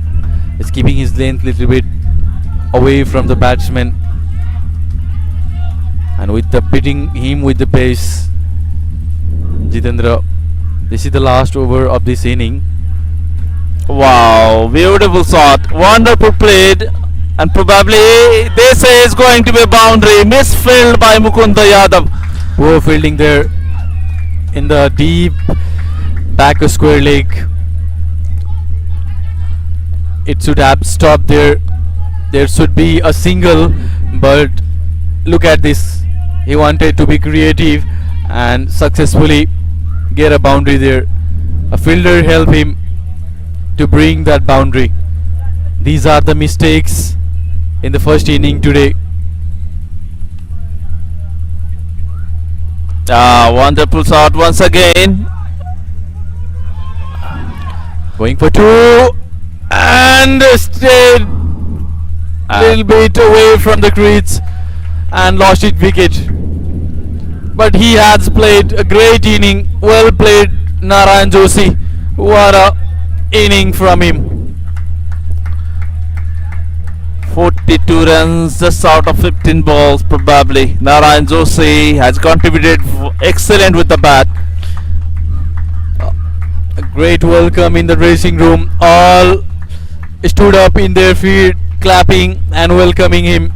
He's keeping his length little bit away from the batsman, and with the beating him with the pace, 𝐒𝐚𝐲𝐽𝐿. This is the last over of this inning. Wow, beautiful shot, wonderful played, and probably they say it's going to be a boundary. Misfilled by Mukunda Yadav. Poor fielding there in the deep back square leg. It should have stopped there. There should be a single, but look at this. He wanted to be creative and successfully get a boundary there. A fielder helped him to bring that boundary. These are the mistakes in the first inning today. Wonderful shot once again. Going for 2 and stayed a little bit away from the crease and lost it wicket. But he has played a great inning. Well played, Narayan Joshi. What a inning from him. 42 runs just out of 15 balls probably. Narayan Joshi has contributed excellent with the bat. A great welcome in the dressing room. All stood up in their feet, clapping and welcoming him.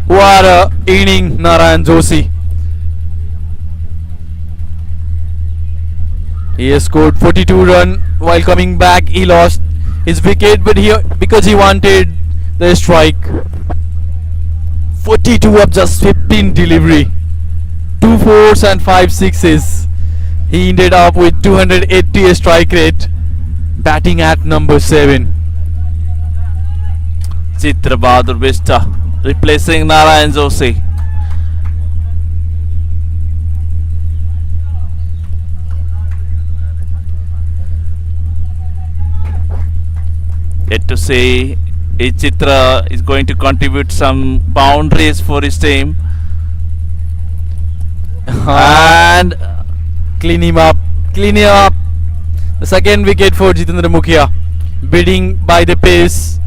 What a inning, Narayan Joshi. He has scored 42 runs. While coming back, he lost his wicket, but because he wanted the strike. 42 up, just 15 delivery, 2 fours and 5 sixes. He ended up with 280 strike rate, batting at number 7. Chitra Bahadur Vista replacing Narayan Joshi. Yet to say if Chitra is going to contribute some boundaries for his team. And Clean him up. The second wicket for 𝐒𝐚𝐲𝐽𝐿. Bidding by the pace.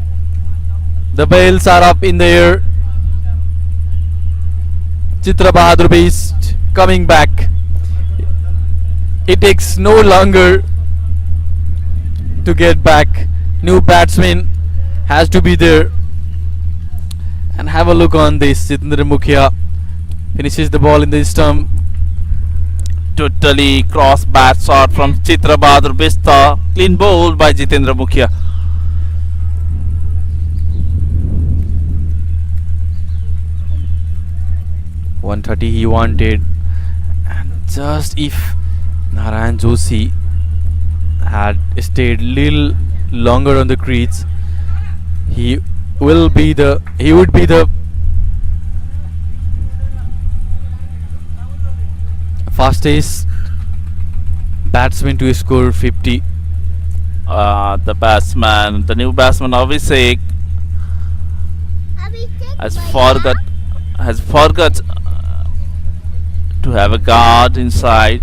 The bells are up in the air. Chitra Bahadur Beast coming back. It takes no longer to get back. New batsman has to be there. And have a look on this. 𝐒𝐚𝐲𝐽𝐿 finishes the ball in the stump. totally cross bat shot from Chitra Bahadur Vista. Clean bowled by 𝐒𝐚𝐲𝐽𝐿. 130 he wanted, and just if Narayan Joshi had stayed little longer on the crease, he he would be the fastest batsman to score 50. The new batsman Abhishek has forgot to have a guard inside.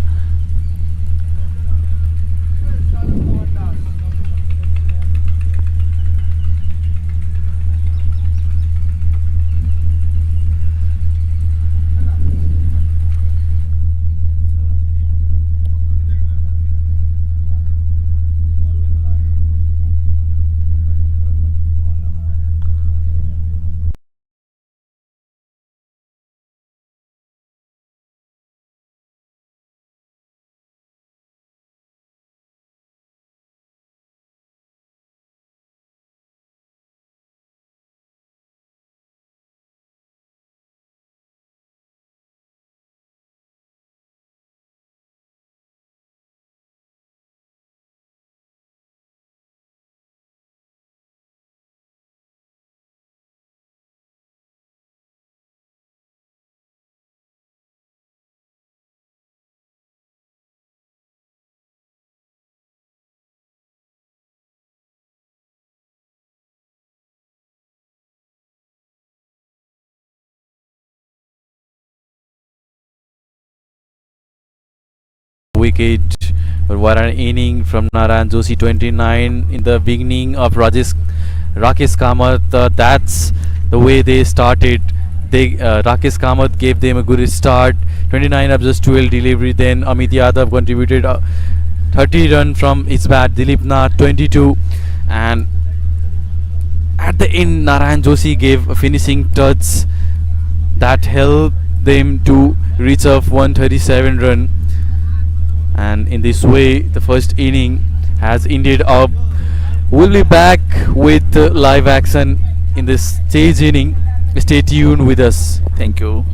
Wicket, but what an inning from Narayan Joshi, 29 in the beginning of Rakesh Kamath. That's the way they started. Rakesh Kamath gave them a good start. 29 of just 12 delivery. Then Amit Yadav contributed 30 run from his bat. Dilip Nath 22, and at the end Narayan Joshi gave a finishing touch that helped them to reach of 137 run. And in this way the first inning has ended up. We'll be back with live action in this stage inning. Stay tuned with us. Thank you.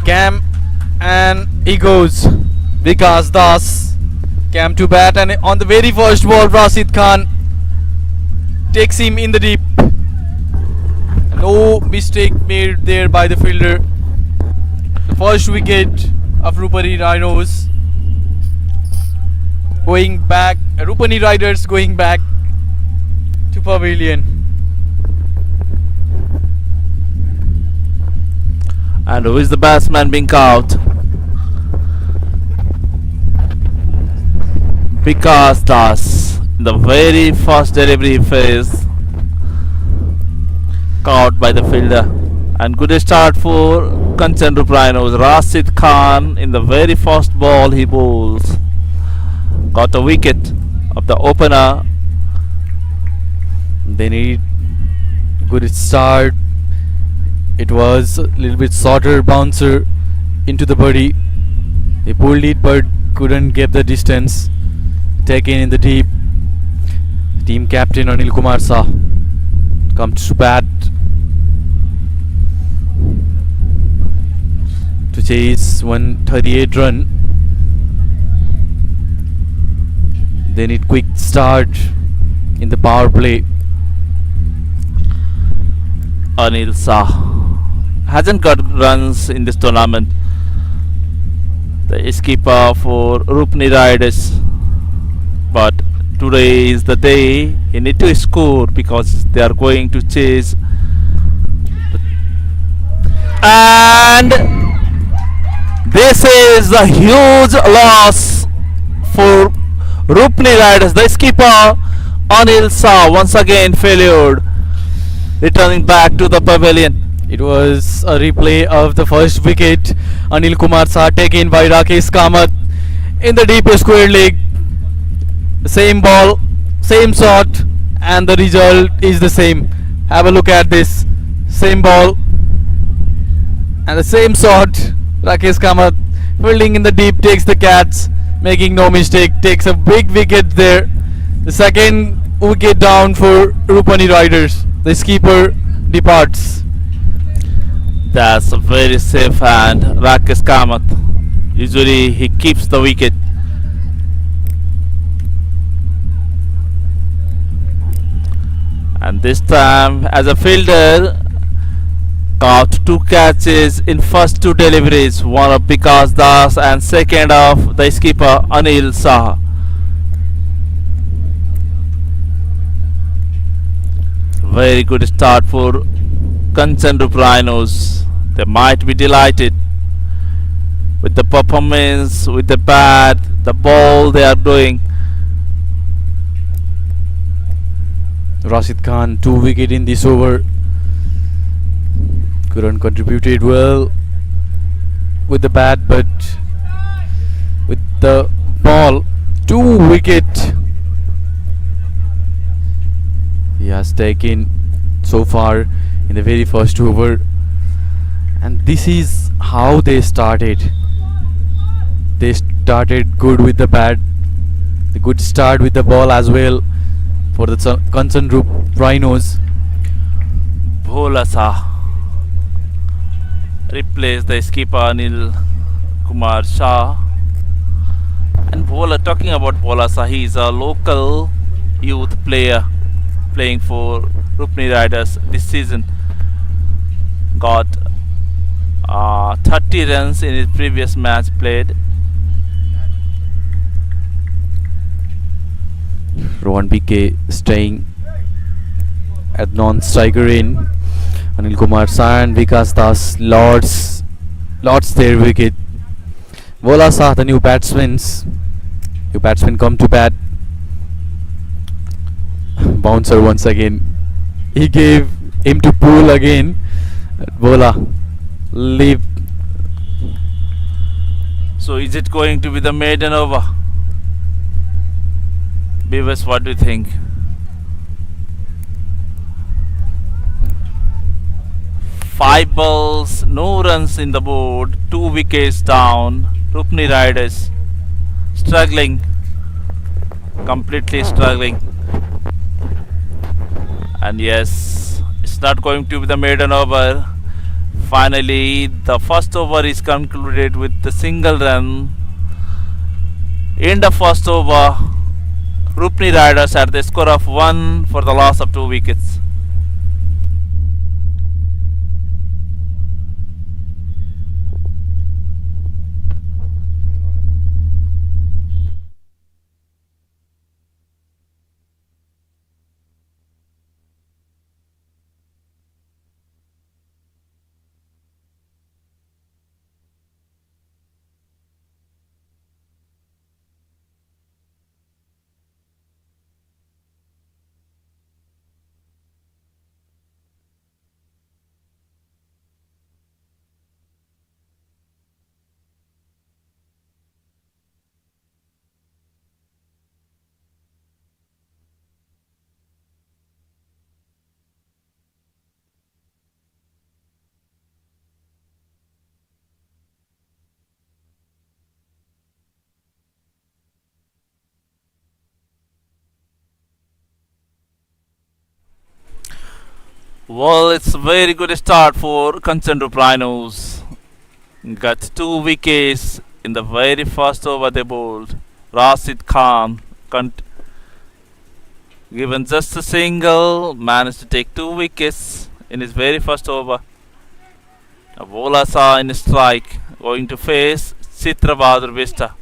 Cam, and he goes. Vikas Das. Cam to bat, and on the very first ball, Rashid Khan takes him in the deep. No mistake made there by the fielder. The first wicket of Rupani Rhinos going back. Rupani Riders going back to pavilion. And who is the batsman being caught? Vikas Das, in the very first delivery phase, caught by the fielder. And good start for Kanchan Rhinos. Rashid Khan, in the very first ball he bowls, got a wicket of the opener. They need good start. It was a little bit shorter bouncer into the birdie. They pulled it but couldn't get the distance. Taken in the deep. Team captain Anil Kumar Shah comes to bat to chase 138 run. They need quick start in the power play. Anil Shah hasn't got runs in this tournament. The skipper for Rupani Riders. But today is the day he need to score because they are going to chase. And this is a huge loss for Rupani Riders. The skipper Anil Shah once again failed, returning back to the pavilion. It was a replay of the first wicket. Anil Kumar Shah taken by Rakesh Kamath in the deep square leg. Same ball, same shot, and the result is the same. Have a look at this. Same ball and the same shot. Rakesh Kamath fielding in the deep, takes the catch, making no mistake, takes a big wicket there. The second wicket down for Rupani Riders. The skipper departs. That's a very safe hand. Rakesh Kamath, usually he keeps the wicket. And this time, as a fielder, caught 2 catches in first 2 deliveries, one of Vikas Das and second of the skipper Anil Shah. Very good start for Kanchan Rhinos. They might be delighted with the performance, with the bat, the ball they are doing. Rashid Khan 2 wicket in this over. Couldn't contributed well with the bat, but with the ball 2 wicket he has taken so far in the very first over. And this is how they started. They started good with the bat, the good start with the ball as well for the Kanchan Rhinos. Bhola Shah replaced the skipper Anil Kumar Shah. And Bhola, talking about Bhola Shah, he is a local youth player playing for Rupani Riders this season. Got 30 runs in his previous match played. Rohan PK staying at non-striker in. Anil Kumar Shah and Vikas Das Lords their wicket. Bhola Shah, the new batsmen come to bat. Bouncer once again. He gave him to pull again. Bhola leave. So is it going to be the maiden over? Beavers, what do you think? 5 balls, no runs in the board, 2 wickets down. Rupani Riders struggling, completely struggling. And yes, it's not going to be the maiden over. Finally, the first over is concluded with the single run. In the first over, Rupni Riders had the score of 1 for the loss of 2 wickets. Well, it's a very good start for 𝐶𝐚𝐩𝐿 Rhinos. Got 2 wickets in the very first over they bowled. Rashid Khan, given just a single, managed to take 2 wickets in his very first over. A bowler saw in strike, going to face Chitra Bahadur Vista.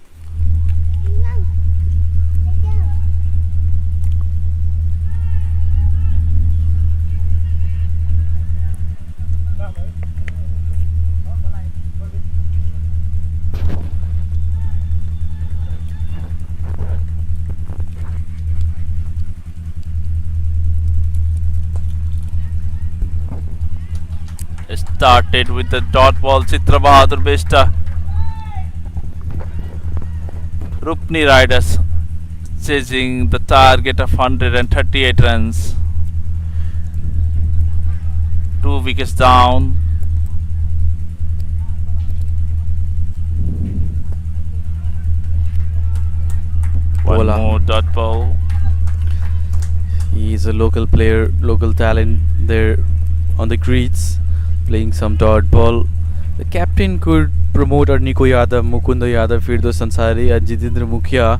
Started with the dot ball, Chitra Bahadur Vista. Rupni Riders chasing the target of 138 runs. 2 wickets down. One Bola. more dot ball. He's a local player, local talent there on the crease, playing some dot ball. The captain could promote Nico Yadav, Mukunda Yadav, Firdaus Ansari and Jitendra Mukhia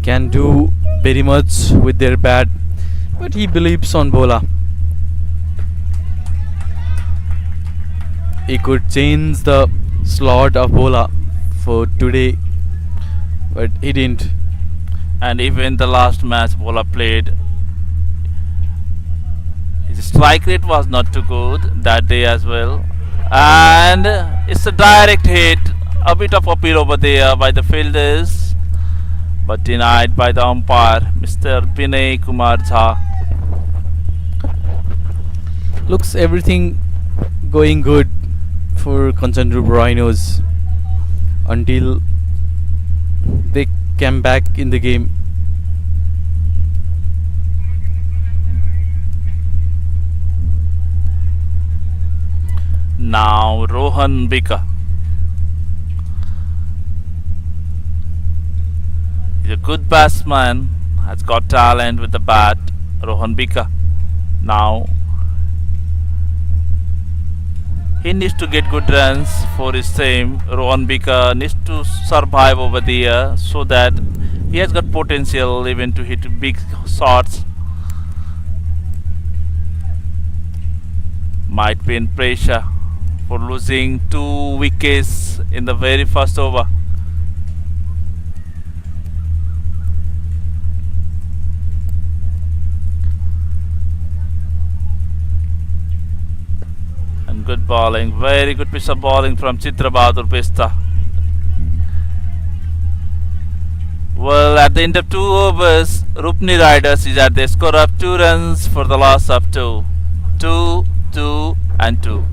can do very much with their bat, but he believes on Bola. He could change the slot of Bola for today, but he didn't. And even the last match Bola played, his strike rate was not too good that day as well. And it's a direct hit, a bit of appeal over there by the fielders, but denied by the umpire, Mr. Vinay Kumar Jha. Looks everything going good for 𝐶𝐚𝐩𝐿 Rhinos until they came back in the game. Now Rohan Bika. He's a good batsman, has got talent with the bat. Rohan Bika. Now he needs to get good runs for his team. Rohan Bika needs to survive over there so that he has got potential even to hit big shots. Might be in pressure for losing 2 wickets in the very first over. And good bowling, very good piece of bowling from Chitra Bahadur Vista. Well, at the end of 2 overs, Rupni Riders is at the score of 2 runs for the loss of 2. 2, 2 and 2.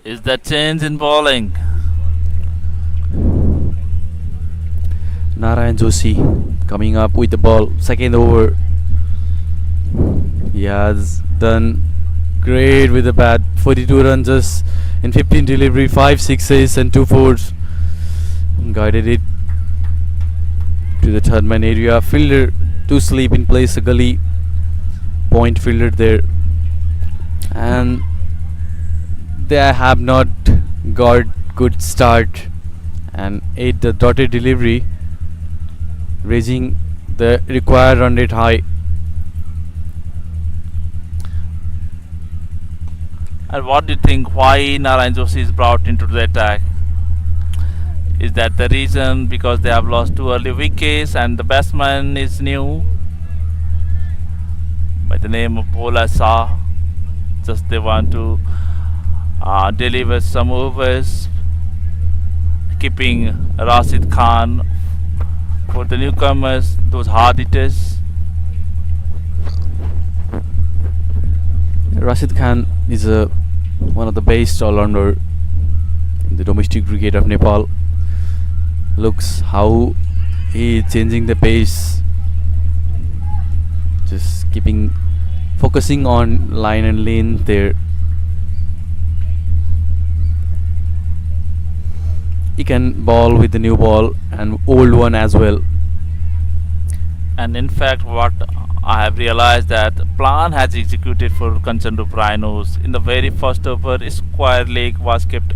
Is that change in bowling? Narayan Joshi coming up with the ball. Second over. He has done great with the bat. 42 runs just in 15 delivery, 5 sixes and 2 fours. Guided it to the third man area. Fielder to sleep in place a gully. Point fielder there. And they have not got good start. And 8 the dotted delivery, raising the required run rate high. And what do you think? Why Narayan Joshi is brought into the attack? Is that the reason because they have lost 2 early wickets and the batsman is new by the name of Bhola Shah? Just they want to deliver some overs, keeping Rashid Khan for the newcomers, those hard hitters. Rashid Khan is one of the best all-rounder in the domestic cricket of Nepal. Looks how he is changing the pace, just focusing on line and lane there. He can bowl with the new ball and old one as well. And in fact, what I have realized that plan has executed for 𝐒𝐚𝐩𝐭𝐚𝐫𝐢 Rhinos. In the very first over, a square leg was kept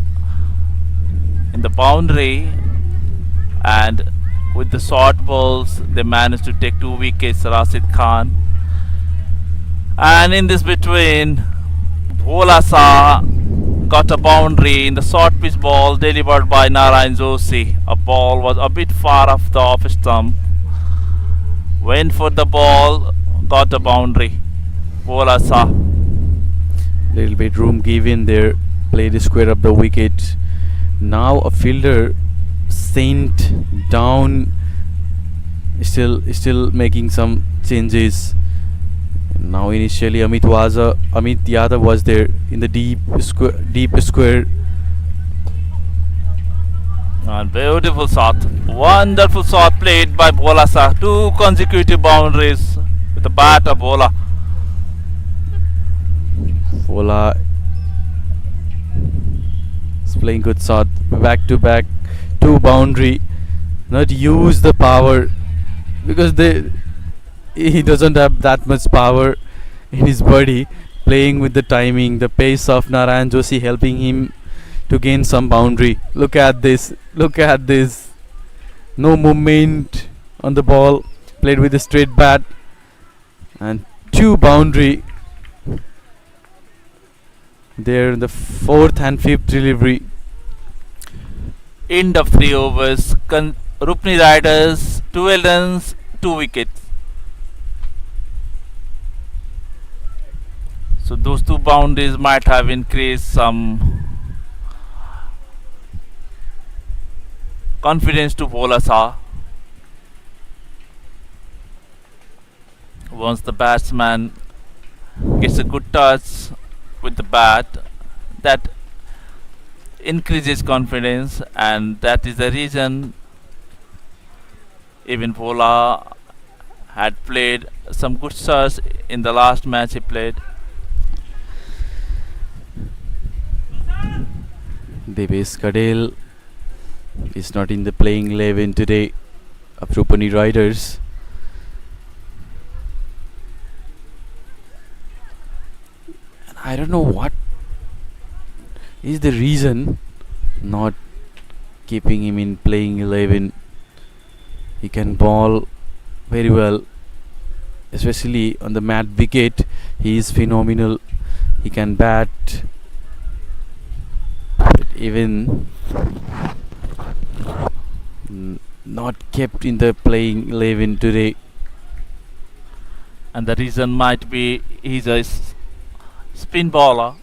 in the boundary, and with the short balls, they managed to take 2 wickets. Rashid Khan, and in this between, Bhola Shah got a boundary in the short pitch ball delivered by Narayan Joshi. A ball was a bit far off the off stump. Went for the ball, got a boundary. Bhola Shah. Little bit room given there. Played square up the wicket. Now a fielder sent down. Still making some changes. Now initially Amit Yadav was there in the deep square. And beautiful shot, wonderful shot played by Bhola Shah. 2 consecutive boundaries with the bat of Bhola. Bhola is playing good shot, back to back, 2 boundary. Not use the power because he doesn't have that much power in his body. Playing with the timing, the pace of Narayan Joshi helping him to gain some boundary. Look at this. No movement on the ball. Played with a straight bat and 2 boundary there in the 4th and 5th delivery. End of 3 overs. Rupni Riders 12 runs, 2 wickets. So those 2 boundaries might have increased some confidence to Bhola Shah. Once the batsman gets a good touch with the bat, that increases confidence, and that is the reason even Bhola had played some good shots in the last match he played. Devesh Kadel is not in the playing 11 today of Rupani Riders. And I don't know what is the reason not keeping him in playing 11. He can bowl very well, especially on the mat wicket. He is phenomenal. He can bat. But even not kept in the playing 11 today. And the reason might be he's a spin bowler,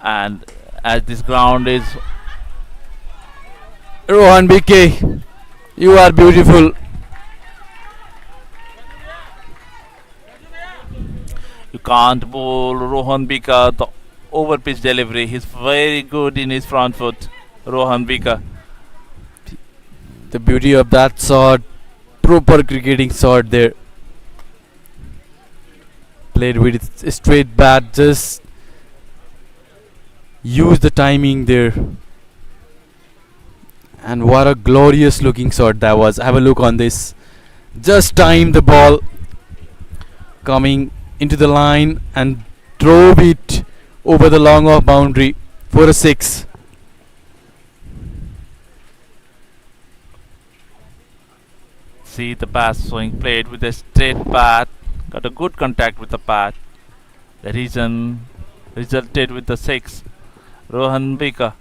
and as this ground is Rohan BK, you are beautiful. you can't bowl Rohan Bika, the over pitch delivery. He's very good in his front foot, 𝐿𝐴𝐴𝐕𝐄. The beauty of that shot, proper cricketing shot there. Played with a straight bat, just use the timing there. And what a glorious looking shot that was. Have a look on this. Just time the ball coming into the line and drove it over the long off boundary for a 6. See the bat swing, played with a straight bat, got a good contact with the bat. The reason resulted with the 6. 𝐿𝐴𝐕𝐄.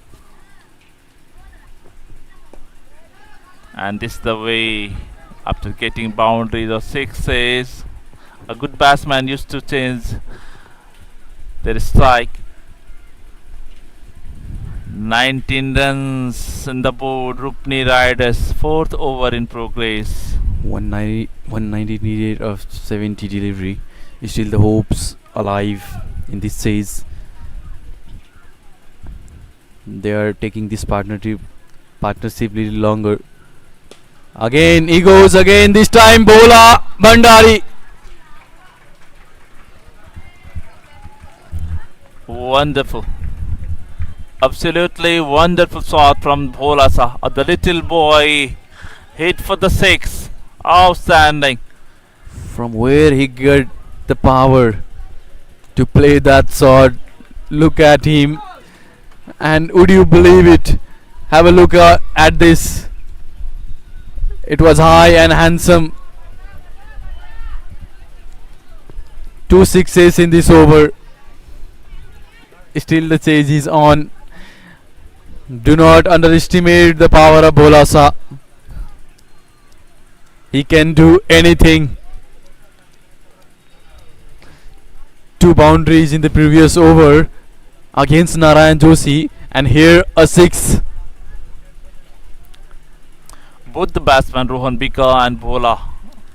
And this is the way, after getting boundaries or 6s, a good batsman used to change their strike. 19 runs in the board. Rupni Riders, 4th over in progress. 190 needed of 70 delivery. Still the hopes alive in this chase. They are taking this partnership little longer. Again he goes again, this time Bola Bhandari. Wonderful. Absolutely wonderful shot from Bhola Sah. The little boy hit for the 6. Outstanding. From where he got the power to play that shot. Look at him. And would you believe it? Have a look at this. It was high and handsome. 2 6s in this over. Still the chase is on. Do not underestimate the power of Bhola Sah. He can do anything. 2 boundaries in the previous over against Narayan Joshi, and here a 6. Both the batsmen 𝐿𝐴𝐕𝐄 and Bhola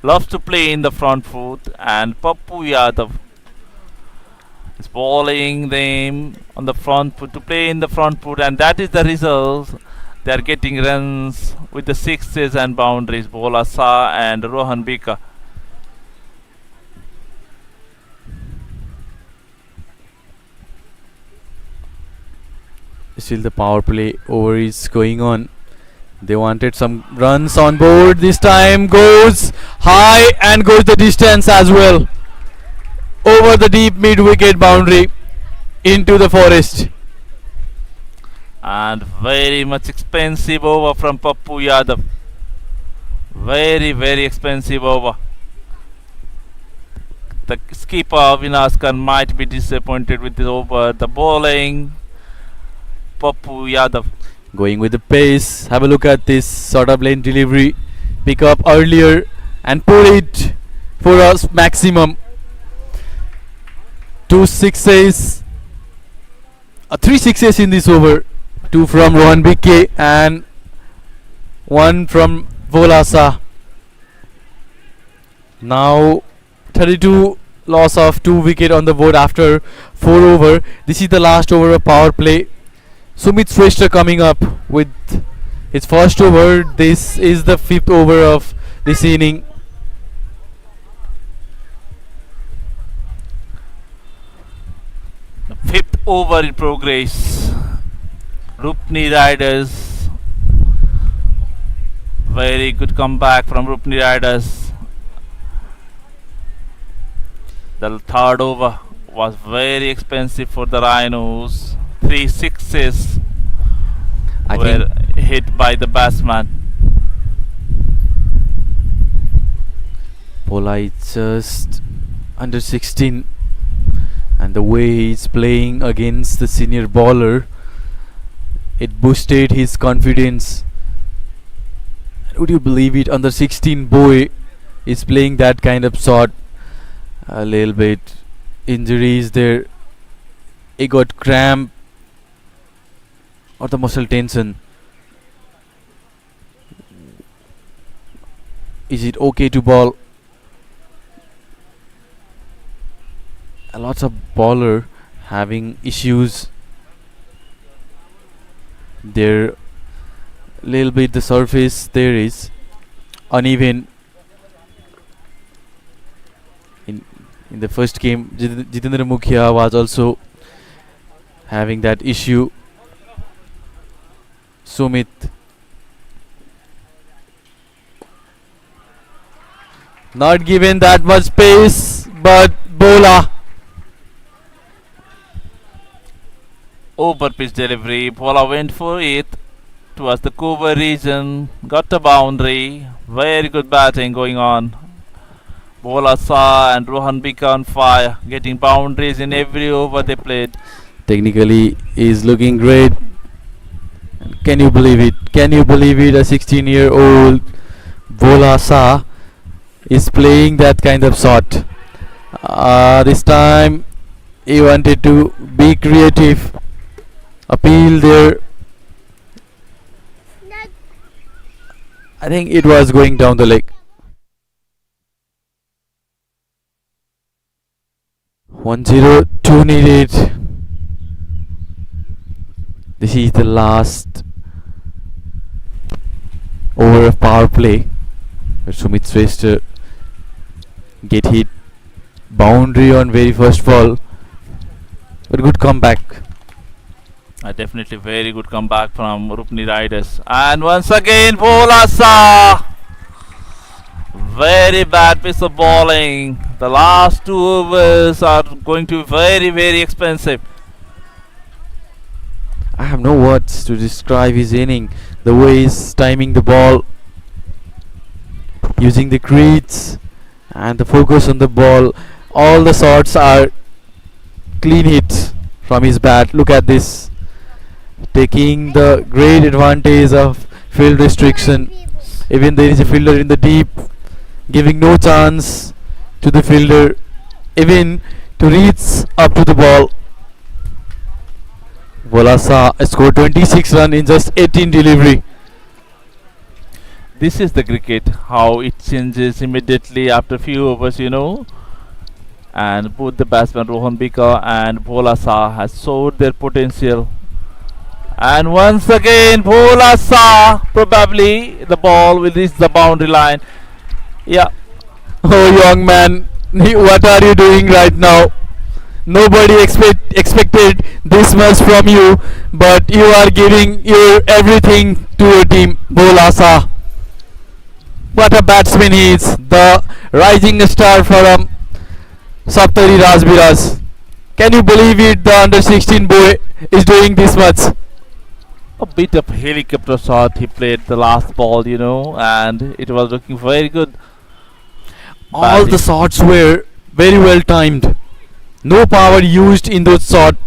loves to play in the front foot, and Pappu Yadav is bowling them on the front foot to play in the front foot, and that is the result. They are getting runs with the 6s and boundaries, Bhola Sah and 𝐿𝐴𝐕𝐄. Still the power play over is going on. They wanted some runs on board. This time goes high and goes the distance as well. Over the deep mid wicket boundary into the forest. And very much expensive over from Pappu Yadav. Very, very expensive over. The skipper Avinash Khan might be disappointed with this over. The bowling, Pappu Yadav. Going with the pace. Have a look at this sort of lane delivery. Pick up earlier and put it for us maximum. 2 6s. 3 6s in this over. 2 from 𝐿𝐴𝐕𝐄 and 1 from Bhola Sah. Now 32 loss of 2 wicket on the board after 4 over. This is the last over of power play. Sumit Shrestha coming up with his first over. This is the 5th over of this inning. The 5th over in progress. Rupni Riders. Very good comeback from Rupni Riders. The 3rd over was very expensive for the Rhinos. 3 6s were hit by the batsman. Bhola is just under 16, and the way he's playing against the senior bowler, it boosted his confidence. Would you believe it? Under 16 boy is playing that kind of shot. A little bit injuries there. He got cramp or the muscle tension. Is it okay to bowl? Lots of bowler having issues. There, little bit the surface there is uneven. In the first game, 𝐒𝐚𝐩𝐭𝐚𝐫𝐢 was also having that issue. Sumit not given that much space, but Bola. Over pitch delivery. Bola went for it towards the cover region. Got a boundary. Very good batting going on. Bola Shah and Rohan Bika on fire, getting boundaries in every over they played. Technically is looking great. Can you believe it? Can you believe it? A 16-year-old Bola Shah is playing that kind of shot. This time he wanted to be creative. Appeal there. I think it was going down the leg. 102 needed. This is the last over of power play where Sumit Shrestha get hit boundary on very first ball, but good comeback. Definitely very good comeback from Rupni Riders. And once again, Bola Shah. Very bad piece of bowling. The last 2 overs are going to be very, very expensive. I have no words to describe his inning. The way he's timing the ball, using the crease and the focus on the ball. All the shots are clean hits from his bat. Look at this. Taking the great advantage of field restriction. Even there is a fielder in the deep, giving no chance to the fielder even to reach up to the ball. Bola Shah scored 26 runs in just 18 delivery. This is the cricket, how it changes immediately after few overs, you know. And both the batsmen Rohan Bika and Bola Shah has showed their potential. And once again, Bola Shah, probably the ball will reach the boundary line. Yeah. Oh, young man, what are you doing right now? Nobody expected this much from you, but you are giving your everything to your team, Bola Shah. What a batsman he is, the rising star from Saptari Rajbiras. Can you believe it? The under 16 boy is doing this much. A bit of helicopter shot he played the last ball, you know, and it was looking very good. All the shots were very well timed. No power used in those shots.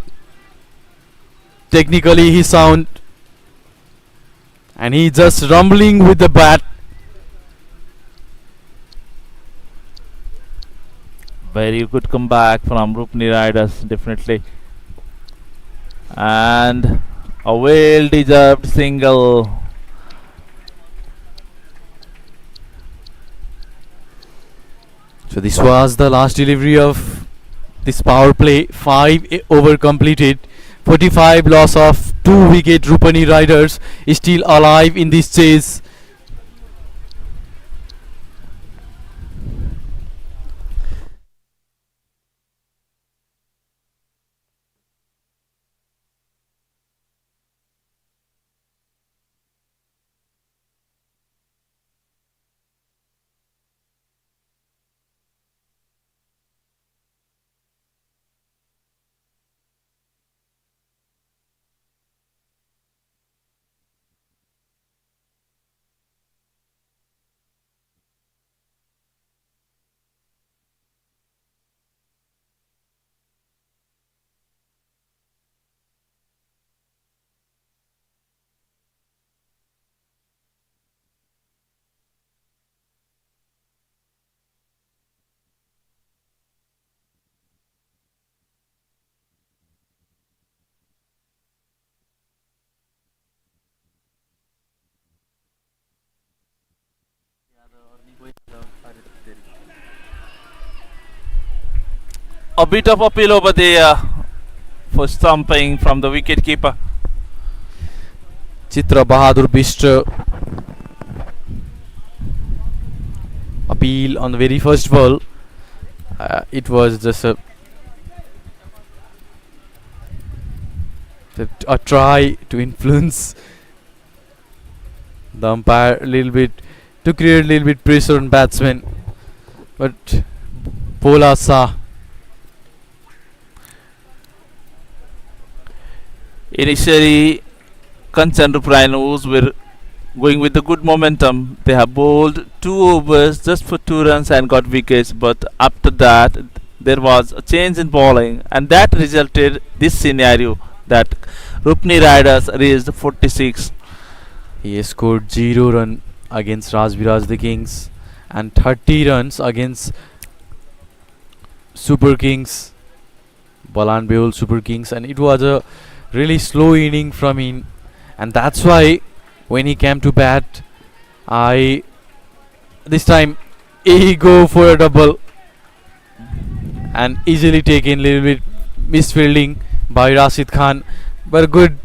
Technically he sound, and he just rumbling with the bat. Very good comeback from Rupni Riders, definitely. And a well-deserved single. So this was the last delivery of this power play. 5 over completed. 45 loss of 2 wicket. Rupani Riders is still alive in this chase. A bit of appeal over there. for stumping from the wicket keeper. Chitra Bahadur Bishra appeal on the very first ball. It was just a try to influence the umpire a little bit, to create a little bit pressure on batsmen, but Bola saw. Initially, 𝐶 Rhinos were going with the good momentum. They have bowled 2 overs just for 2 runs and got wickets, but after that there was a change in bowling, and that resulted this scenario that Rupni Riders reached 46. He scored 0 run against Rajviraj the Kings and 30 runs against Super Kings, Balan Behul Super Kings, and it was a really slow inning from him, and that's why when he came to bat, this time he go for a double and easily taken, little bit misfielding by Rashid Khan, but a good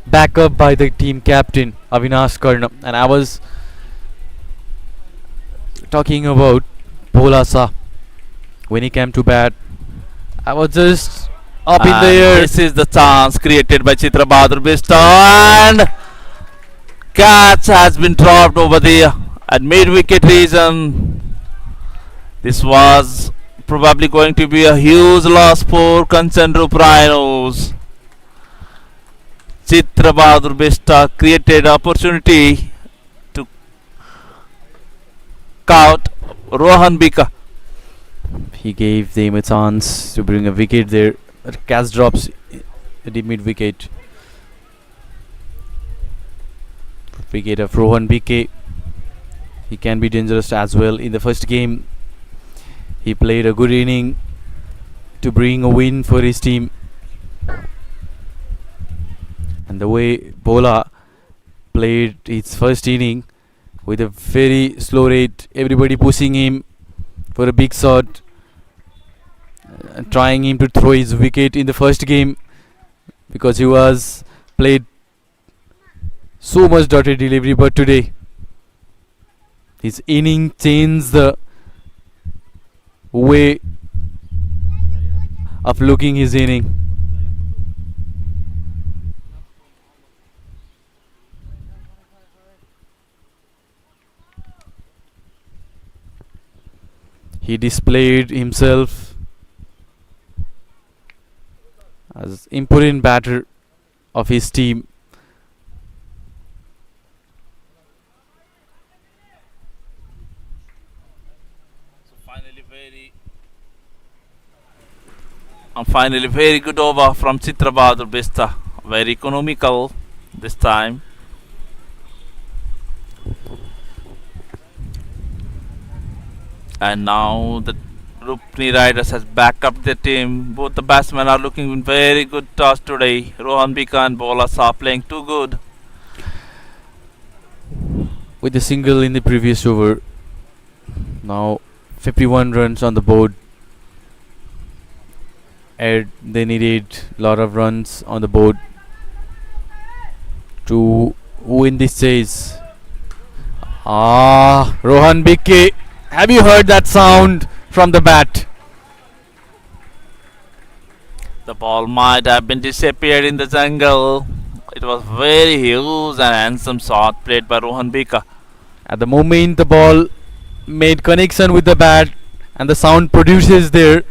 backup by the team captain Avinash Karna. And I was talking about Bola Shah. When he came to bat, I was just up in the air. This is the chance created by Chitra Bahadur Bishra, and catch has been dropped over there at mid-wicket region. This was probably going to be a huge loss for 𝐶 Rhinos. Chitra Bahadur Bishra created opportunity to count Rohan Bika. He gave them a chance to bring a wicket there. Catch drops at the mid-wicket. Wicket of Rohan BK. He can be dangerous as well. In the first game, he played a good inning to bring a win for his team. And the way Bola played his first inning with a very slow rate, everybody pushing him for a big shot, trying him to throw his wicket in the first game, because he was played so much dotted delivery, but today his inning changed the way of looking his inning. He displayed himself as important batter of his team. Finally, very good over from Chitra Bahadur Bishra. Very economical this time. And now the Rupni Riders has backed up their team. Both the batsmen are looking in very good toss today. Rohan Bika and Bola Shah playing too good. With a single in the previous over, now 51 runs on the board. And they needed a lot of runs on the board to win this chase. Rohan BK, have you heard that sound from the bat? The ball might have been disappeared in the jungle. It was very huge and handsome shot played by Rohan Bika. At the moment the ball made connection with the bat and the sound produces there,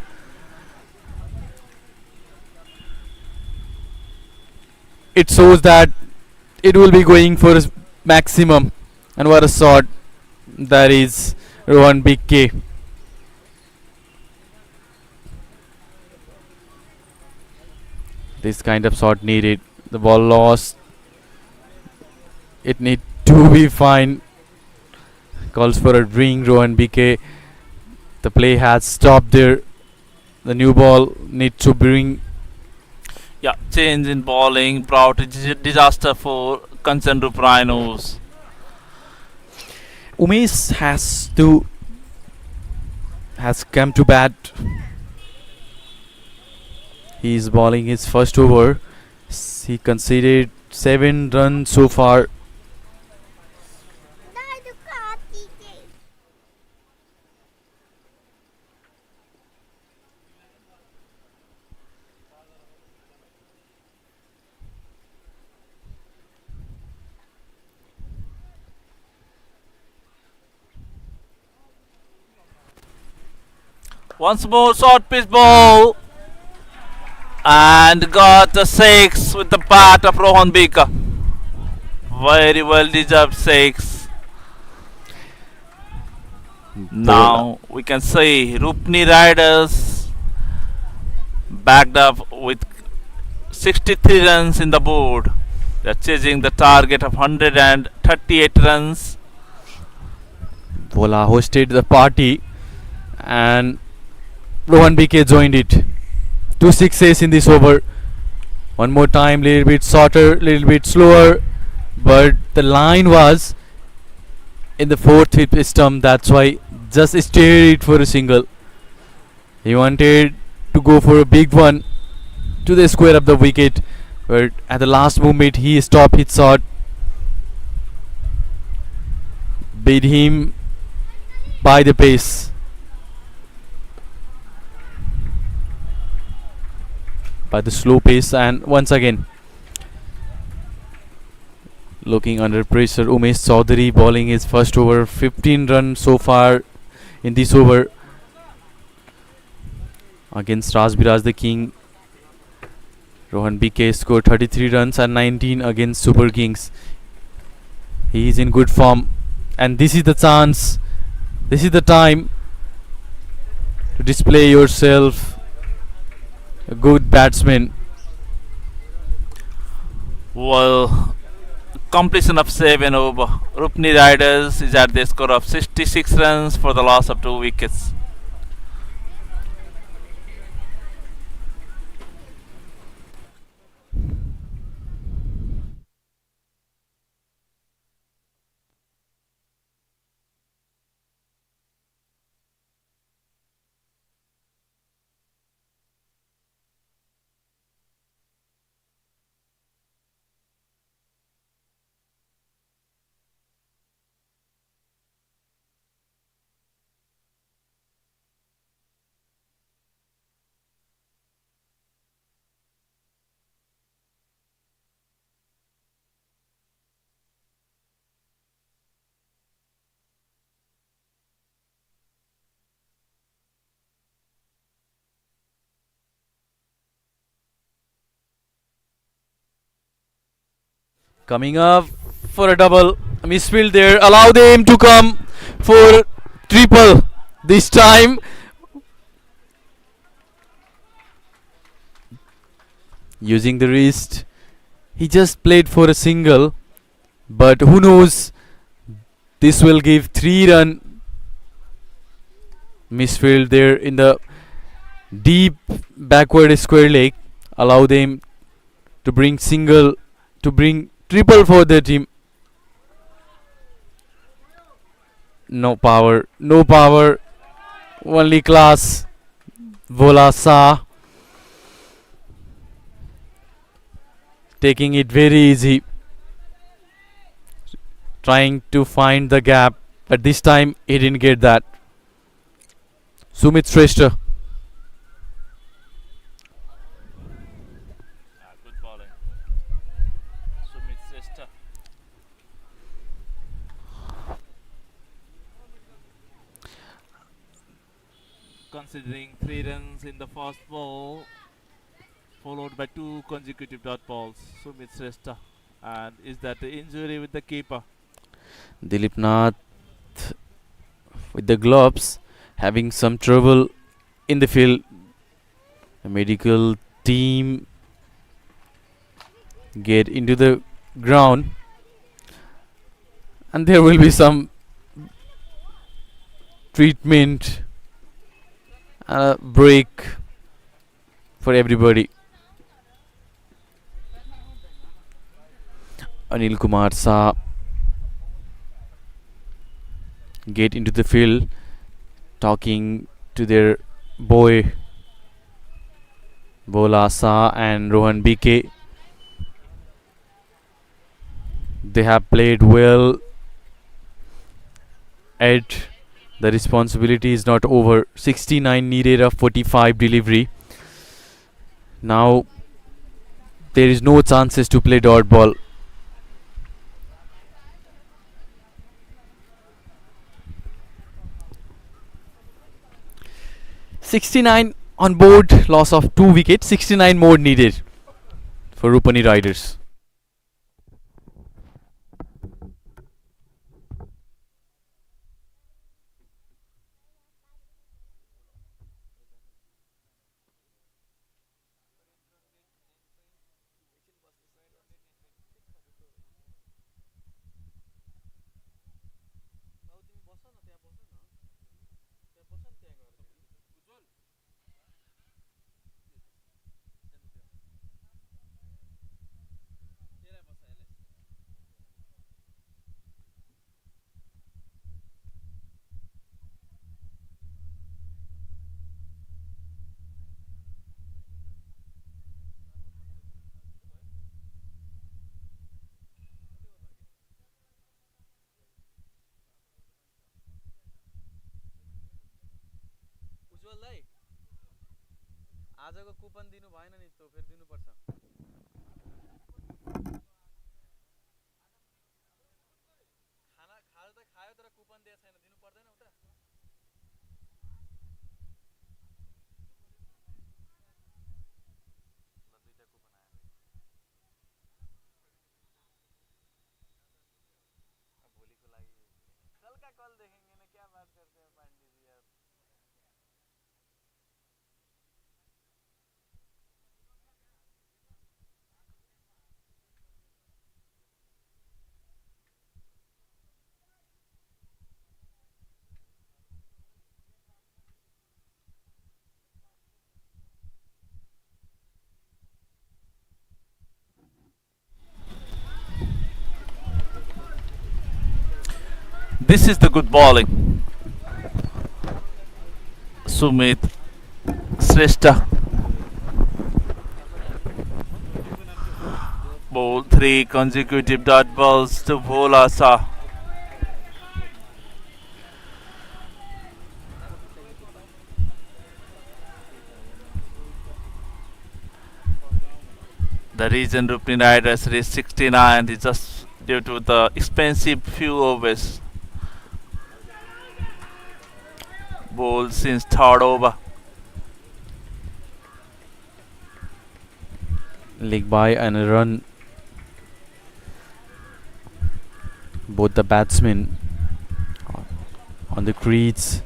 it shows that it will be going for its maximum. And what a shot that is, Rohan BK. This kind of shot needed. The ball lost. It need to be fine. Calls for a ring, Rohan BK. The play has stopped there. The new ball needs to bring. Yeah, change in bowling brought a disaster for 𝐶 Rhinos. Umesh has come to bat. He is bowling his first over. He conceded 7 runs so far. Once more short pitch ball. And got a 6 with the bat of Rohan Bika. Very well deserved 6. Now we can see Rupni Riders backed up with 63 runs in the board. They are chasing the target of 138 runs. Bola hosted the party and Rohan BK joined it. 2 sixes in this over. One more time, little bit shorter, little bit slower, but the line was in the 4th hit stump. That's why just steered it for a single. He wanted to go for a big one to the square of the wicket, but at the last moment he stopped his shot. Beat him by the pace. By the slow pace, and once again looking under pressure, Umesh Chaudhary bowling his first over. 15 runs so far in this over against Rajbiraj the King. Rohan BK scored 33 runs and 19 against Super Kings. He is in good form, and this is the chance, this is the time to display yourself. A good batsman. Well, completion of 7 over. Rupni Riders is at the score of 66 runs for the loss of 2 wickets. Coming up for a double. Misfield there. Allow them to come for triple. This time using the wrist. He just played for a single, but who knows, this will give 3 run. Misfield there in the deep backward square leg. Allow them to bring single, to bring triple for the team. No power, no power, only class. Vola Sa taking it very easy, trying to find the gap, but this time he didn't get that. Sumit Shrestha. Good bowling. Sumit Shrestha. Considering 3 runs in the first ball, followed by 2 consecutive dot balls. Sumit Shrestha. And is that the injury with the keeper? Dilip Nath with the gloves having some trouble in the field. The medical team get into the ground, and there will be some treatment and a break for everybody. Anil Kumar Shah get into the field, talking to their boy Bola Shah and Rohan BK. They have played well. Ed, the responsibility is not over. 69 needed, a 45 delivery. Now there is no chances to play dot ball. (69) on board, loss of 2 wickets. 69 more needed for Rupani Riders. आजको coupon दिनु भएन नि त फेरि दिनुपर्छ खाना खायो त खायो तर कुपन दिए छैन दिनु पर्दैन उता ल दुईटा कुपन आयो अब भोलिको लागि कल का कल देखेंगे ना क्या बात करते हैं पांडे जी यार This is the good bowling. Sumit Shrestha. Bowled 3 consecutive dot balls to Bola Shah. The reason Rupani Riders reached 69 is just due to the expensive few overs bowled since third over. Leg by and a run. Both the batsmen on the crease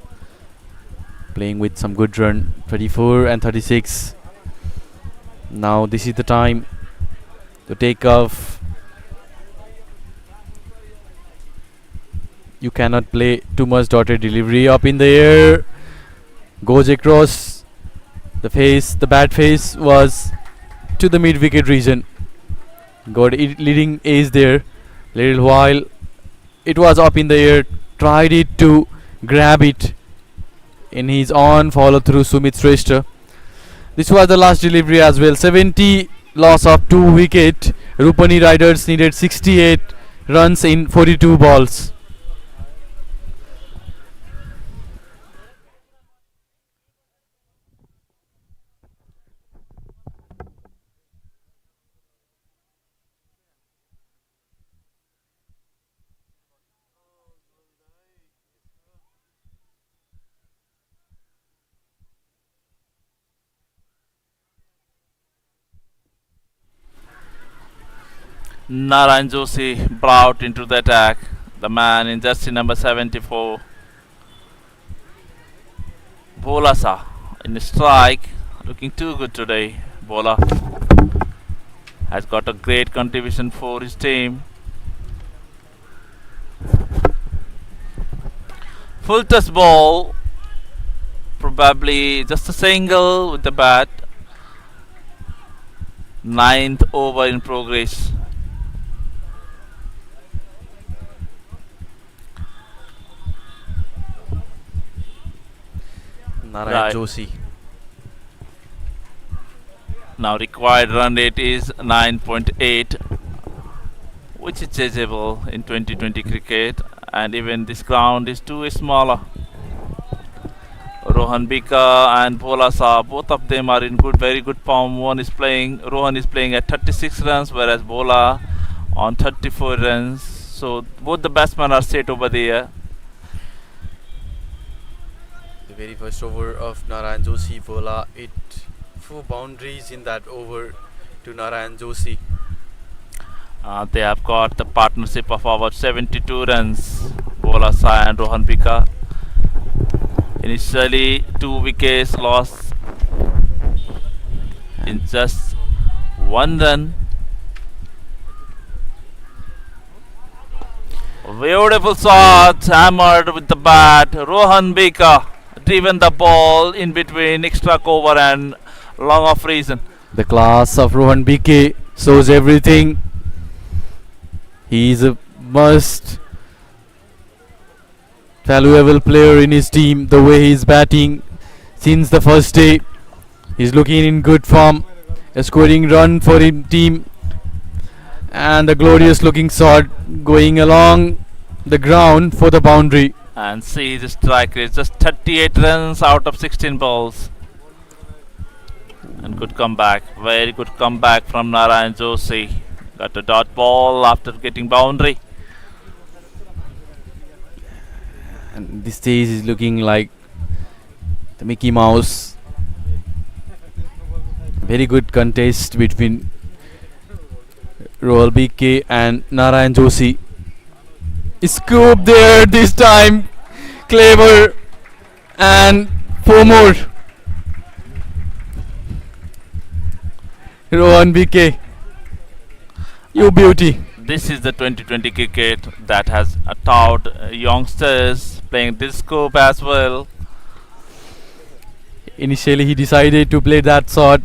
playing with some good run. 34 and 36. Now this is the time to take off. You cannot play too much dotted delivery. Up in the air, goes across the face. The bad face was to the mid wicket region. Got it leading ace there. Little while it was up in the air. Tried it to grab it in his on follow through Sumit Shrestha. This was the last delivery as well. 70 loss of 2 wicket. Rupani Riders needed 68 runs in 42 balls. Narayan Joshi brought into the attack. The man in jersey number 74. Bola Shah in strike. Looking too good today. Bola has got a great contribution for his team. Full toss ball. Probably just a single with the bat. 9th over in progress. Narayan Joshi. Now required run rate is 9.8, which is chaseable in 2020 cricket, and even this ground is too smaller. Rohan Bika and Bhola Shah, both of them are in very good form. Rohan is playing at 36 runs, whereas Bhola on 34 runs. So both the batsmen are set over there. The very first over of Narayan Joshi, Bhola, 4 boundaries in that over to Narayan Joshi. They have got the partnership of about 72 runs, Bhola Shah and Rohan Bika. Initially 2 wickets lost in just 1 run. Beautiful shot, hammered with the bat. Rohan Bika driven the ball in between extra cover and long off reason. The class of Rohan BK shows everything. He is a must valuable player in his team. The way he is batting since the first day, he's looking in good form. A scoring run for his team and a glorious looking shot going along the ground for the boundary. And see his strike rate, just 38 runs out of 16 balls. And good comeback, very good comeback from Narayan Joshi. Got a dot ball after getting boundary. And this stage is looking like the Mickey Mouse. Very good contest between Rohan BK and Narayan Joshi. Scoop there this time, clever, and 4 more. Rohan BK, you beauty. This is the 2020 cricket that has taught youngsters playing this scope as well. Initially he decided to play that shot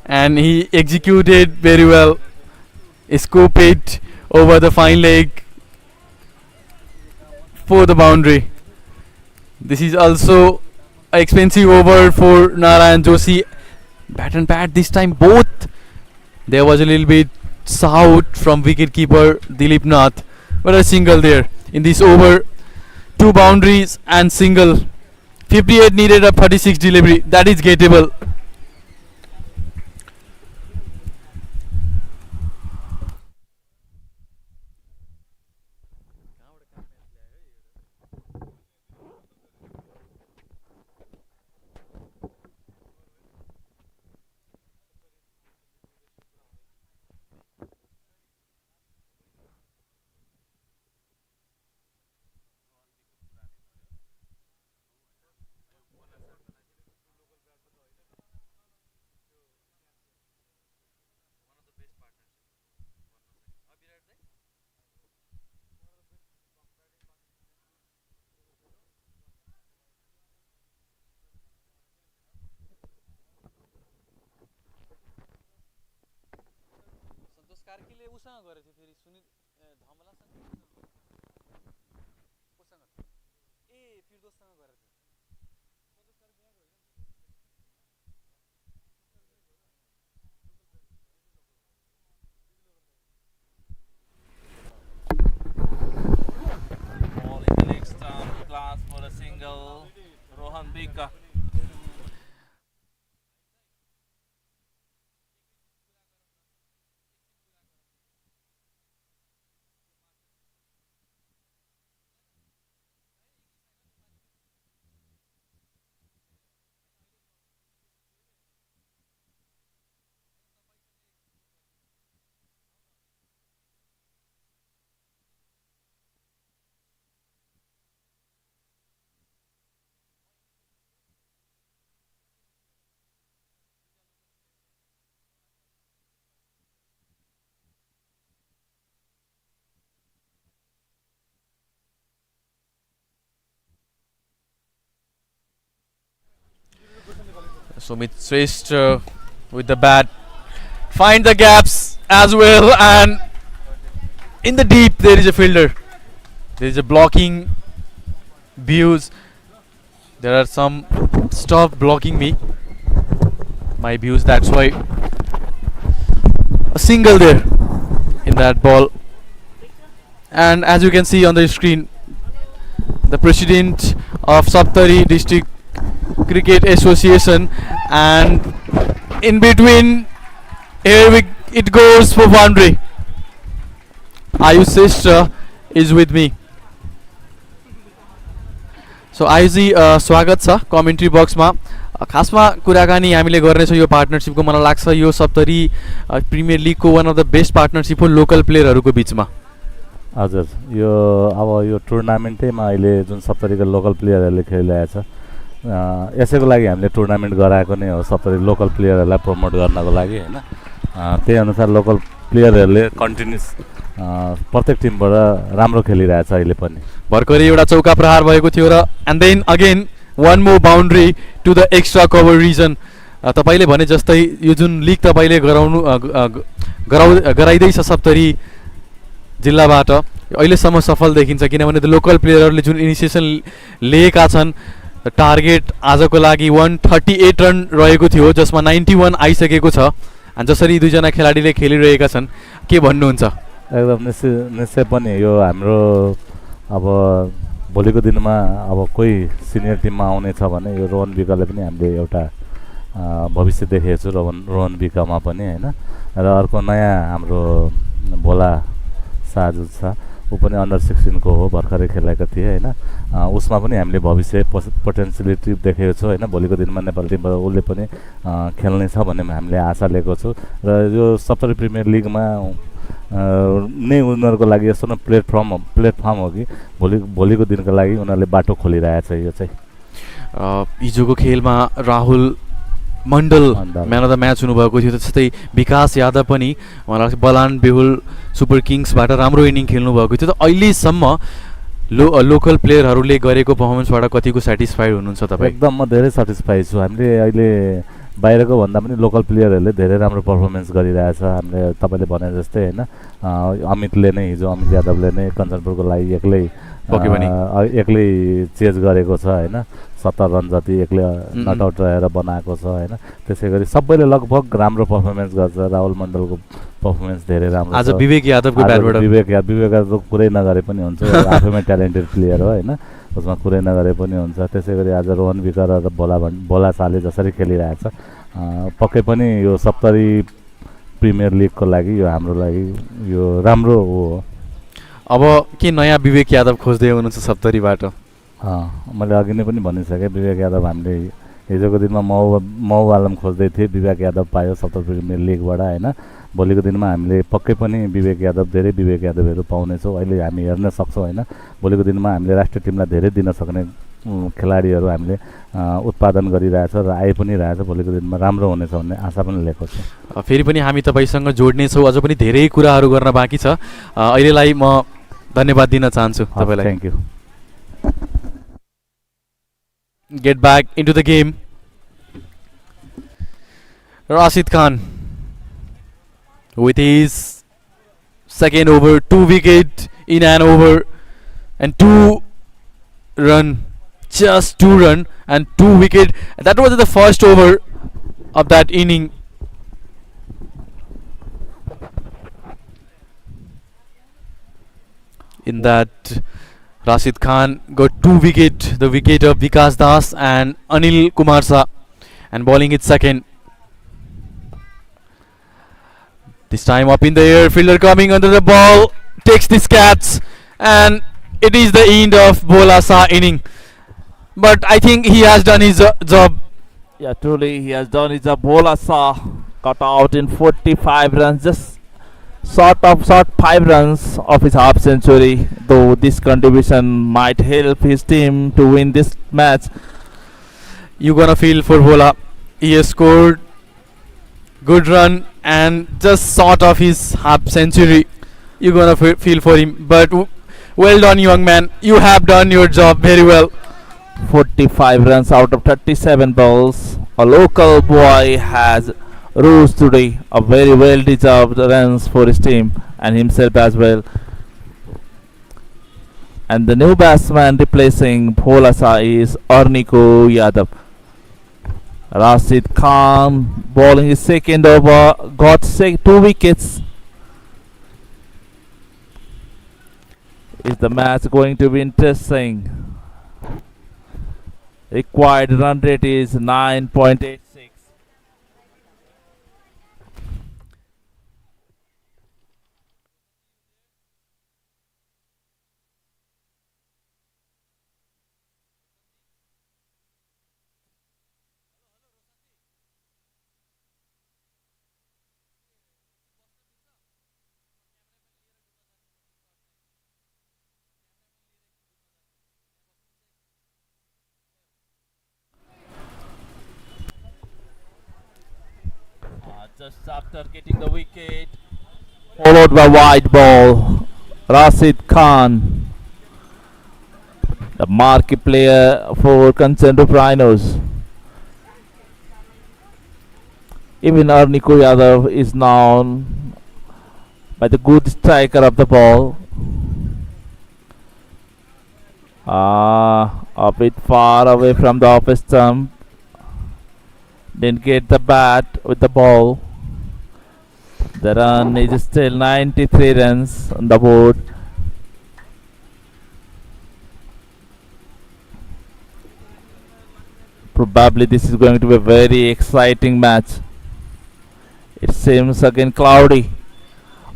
and he executed very well. Scoop it over the fine leg for the boundary. This is also an expensive over for Narayan Joshi. Bat and pad this time both. There was a little bit south from wicketkeeper Dilip Nath, but a single there in this over. 2 boundaries and single. 58 needed, a 36 delivery. That is gettable. संतोष कार्कीले उसँग गरे थियो फेरि सुनिल धमलासँग कोसँग ए फिरदोससँग गरे थियो संतोष कार्की यहाँ गयो Ball in the leg stump, class for a single. Rohan Bika. Sumit Shrestha with the bat. Find the gaps as well, and in the deep there is a fielder. There is a blocking views. There are some stop blocking me. My views, that's why a single there in that ball. And as you can see on the screen, the president of Saptari District Cricket Association, and in between it goes for boundary. Ayu's sister is with me. So आयुजी स्वागत छ commentary बक्समा. खासमा कुराकानी हामीले गर्नेछौँ यो पार्टनरसिपको. मलाई लाग्छ यो सप्तरी प्रिमियर लिगको one of the best partnership हो लोकल प्लेयरहरूको बिचमा. हजुर, यो अब यो टुर्नामेन्टैमा अहिले जुन सप्तरीका लोकल प्लेयरहरूले खेलिरहेछ, यसैको लागि हामीले टुर्नामेन्ट गराएको नै हो, सप्तरी लोकल प्लेयरहरूलाई प्रमोट गर्नको लागि होइन. त्यही अनुसार लोकल प्लेयरहरूले कन्टिन्युस प्रत्येक टिमबाट राम्रो खेलिरहेछ अहिले पनि. भर्खरै एउटा चौका प्रहार भएको थियो र and then again one more boundary to the extra cover region. तपाईँले भने जस्तै यो जुन लिग तपाईँले गराइँदैछ सप्तरी जिल्लाबाट अहिलेसम्म सफल देखिन्छ, किनभने लोकल प्लेयरहरूले जुन इनिसिएसन लिएका छन्. टार्गेट आजको लागि 138 रन रहेको थियो, जसमा 91 आइसकेको छ. अनि जसरी दुईजना खेलाडीले खेलिरहेका छन्, के भन्नुहुन्छ? एकदम निश्चय पनि यो हाम्रो अब भोलिको दिनमा अब कोही सिनियर टिममा आउने छ भने यो रोहन विकले पनि हामीले एउटा भविष्य देखेको छु, रोहन विकमा पनि होइन. र अर्को नयाँ हाम्रो भोला साजु छ, ऊ पनि अन्डर 16 को हो, भर्खरै खेलेको थिएँ होइन. उसमा पनि हामीले भविष्य पोटेन्सियलिटी देखेको छु होइन. भोलिको दिनमा नेपाली टिमबाट उसले पनि खेल्ने छ भन्ने हामीले आशा लिएको छु. र यो सप्तरी प्रिमियर लिगमा नै उनीहरूको लागि यस्तो न प्लेटफर्म हो कि भोलिको दिनको लागि उनीहरूले बाटो खोलिरहेछ. यो चाहिँ हिजोको खेलमा राहुल मण्डल म्यान अफ द म्याच हुनुभएको थियो, त्यस्तै विकास यादव पनि मलाई लाग्छ बलान बेहुल सुपर किङ्सबाट राम्रो इनिङ खेल्नुभएको थियो. त अहिलेसम्म लोकल प्लेयरहरूले गरेको पर्फर्मेन्सबाट कतिको सेटिस्फाइड हुनुहुन्छ तपाईँ? एकदम म धेरै सेटिस्फाइड छु. हामीले अहिले बाहिरको भन्दा पनि लोकल प्लेयरहरूले धेरै राम्रो पर्फर्मेन्स गरिरहेछ. हामीले तपाईँले भने जस्तै होइन, अमित यादवले नै कञ्चनपुरको लागि एक्लै चेज गरेको छ होइन. 70 रन जति एक्लै नट आउट रहेर बनाएको छ होइन. त्यसै गरी सबैले लगभग राम्रो पर्फर्मेन्स गर्छ. राहुल मण्डलको पर्फर्मेन्स धेरै राम्रो. आज विवेक यादवको कुरै नगरे पनि हुन्छ, आफैमा ट्यालेन्टेड प्लेयर हो होइन, उसमा कुरै नगरे पनि हुन्छ. त्यसै गरी आज रोहन विकर र भोला शाहले जसरी खेलिरहेछ, पक्कै पनि यो सप्तरी प्रिमियर लिगको लागि यो हाम्रो लागि यो राम्रो हो. अब के नयाँ विवेक यादव खोज्दै हुनुहुन्छ सप्तरीबाट? मैले अघि नै पनि भनिसकेँ, विवेक यादव हामीले हिजोको दिनमा मऊ आलम खोज्दै थिएँ, विवेक यादव पायो सप्तरी प्रिमियर लिगबाट होइन. भोलिको दिनमा हामीले पक्कै पनि धेरै विवेक यादवहरू पाउनेछौँ. अहिले हामी हेर्न सक्छौँ होइन. भोलिको दिनमा हामीले राष्ट्रिय टिमलाई धेरै दिन सक्ने खेलाडीहरू हामीले उत्पादन गरिरहेछ र आइ पनि रहेछ. भोलिको दिनमा राम्रो हुनेछ भन्ने आशा पनि लिएको छु. फेरि पनि हामी तपाईँसँग जोड्नेछौँ. अझ पनि धेरै कुराहरू गर्न बाँकी छ. अहिलेलाई म धन्यवाद दिन चाहन्छु तपाईँलाई. Thank you. Get back into the game. Rashid Khan with his second over, 2 wicket in an over and 2 run, just 2 run and 2 wicket. That was the first over of that inning. In that, Rashid Khan got 2 wicket, the wicket of Vikas Das and Anil Kumar Shah, and bowling it second. This time up in the air, fielder coming under the ball, takes this catch, and it is the end of Bhola Shah inning. But I think he has done his job. Yeah, truly he has done his job. Bhola Shah got out in 45 runs, just short 5 runs of his half century, though this contribution might help his team to win this match. You gonna feel for Bhola. He has scored good run and just short of his half century. You gonna feel for him, but well done, young man. You have done your job very well. 45 runs out of 37 balls. A local boy has rose today, a very well deserved runs for his team and himself as well. And the new batsman replacing Bhola Shah is Arniko Yadav. Rashid Khan bowling his second over, got 2 wickets. Is the match going to be interesting? Required run rate is 9.86. Just after getting the wicket, followed by wide ball, Rashid Khan, the marquee player for 𝐒𝐚𝐲 Rhinos. Even 𝐒𝐚𝐲𝐿 is known by the good striker of the ball. A bit far away from the off stump. Didn't get the bat with the ball. The run is still 93 runs on the board. Probably this is going to be a very exciting match. It seems again cloudy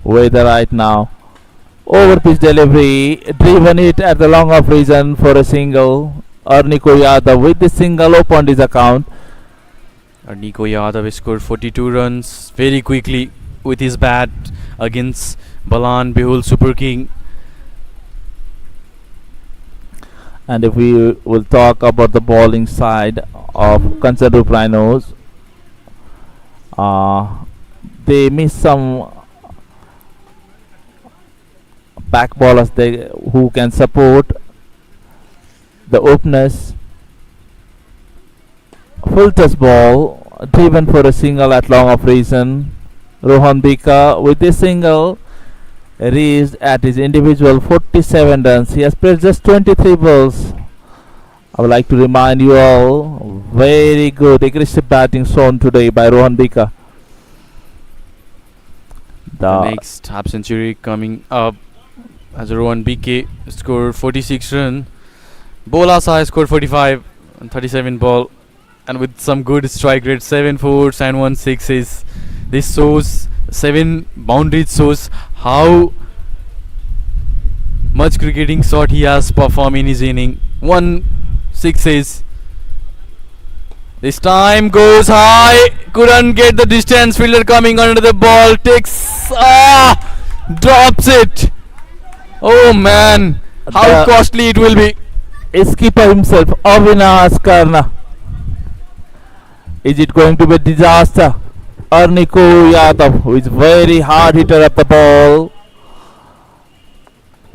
weather right now. Over pitch delivery, driven it at the long off reason for a single. 𝐒𝐚𝐲𝐿 with the single opened his account. 𝐒𝐚𝐲𝐿 scored 42 runs very quickly with his bat against Balan Behul Super King. And if we will talk about the bowling side of 𝐶𝐚𝐲 Rhinos, they miss some back bowlers who can support the openers. Full toss ball, driven for a single at long off reason. Rohan Bika with this single reached at his individual 47 runs. He has played just 23 balls. I would like to remind you all, very good aggressive batting shown today by Rohan Bika. The next half century coming up as Rohan BK scored 46 runs. Bola Sai scored 45 and 37 ball, and with some good strike rate, 7 fours and 1 sixes. This shows 7 boundaries, shows how much cricketing shot he has performed in his inning. 1 sixes. This time goes high, couldn't get the distance. Fielder coming under the ball, takes, drops it. Oh man, how costly it will be. Skipper himself, Avinash Karna. Is it going to be a disaster? 𝐒𝐚𝐲𝐿, who is very hard hitter of the ball,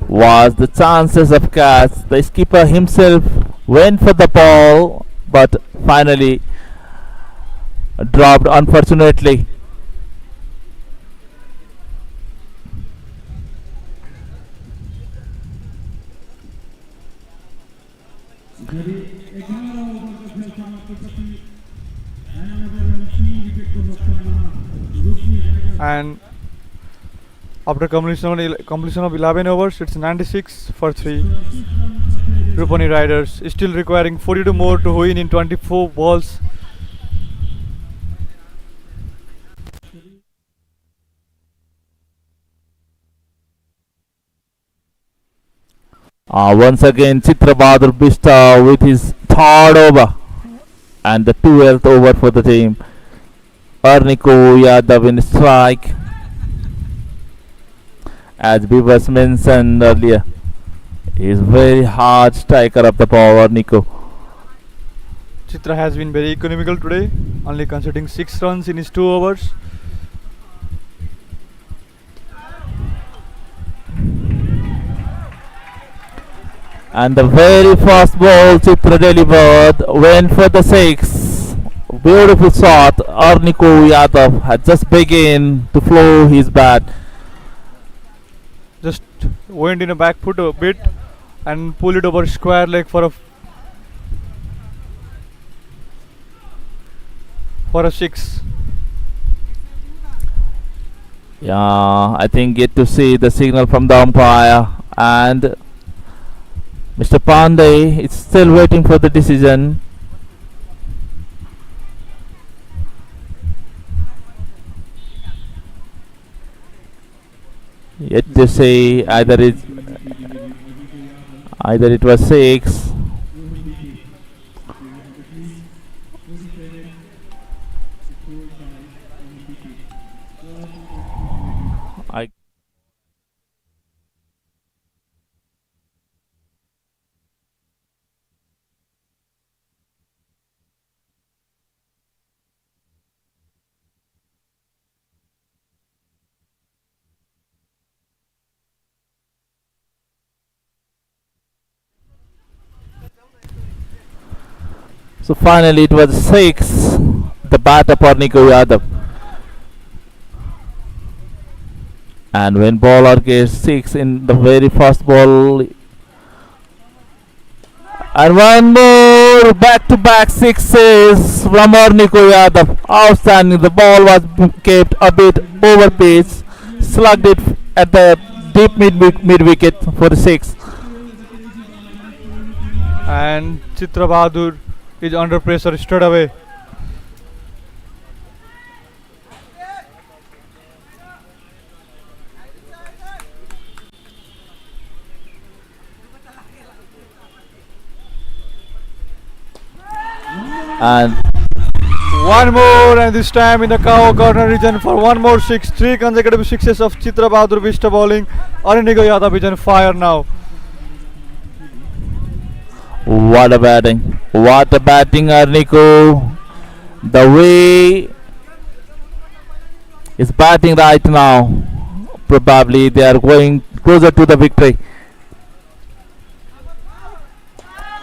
was the chances of catch. The skipper himself went for the ball, but finally dropped unfortunately. And after completion of 11 overs, it's 96 for 3. Rupani Riders still requiring 42 more to win in 24 balls. Once again, Chitra Bahadur Bista with his third over and the 12th over for the team. 𝐒𝐚𝐲𝐿 in strike. As Bivas mentioned earlier, he is very hard striker of the ball, 𝐒𝐚𝐲. Chitra has been very economical today, only conceding 6 runs in his 2 overs. And the very first ball Chitra delivered went for the 6. Beautiful shot. 𝐒𝐚𝐲𝐿 had just begun to flow his bat. Just went in a back foot a bit and pulled it over square leg for a for a 6. Yeah, I think yet to see the signal from the umpire, and Mr. Pandey is still waiting for the decision. Yet to see either it was 6. I So finally it was 6. The batter for 𝐒𝐚𝐩𝐿 Yadav. And when bowler gets 6 in the very first ball, and one more back-to-back sixes from 𝐒𝐚𝐻𝐿 Yadav. Outstanding. The ball was kept a bit over pitch, slugged it at the deep mid wicket for the 6. And Chitra Bahadur is under pressure straight away. And one more, and this time in the corner region for one more 6. 3 consecutive sixes of Chitra Bahadur Vista bowling. 𝐒𝐚𝐻𝐿 Yadav is on fire now. what a batting! What a batting, 𝐒𝐚𝐻𝐿. The way is batting right now. Probably they are going closer to the victory.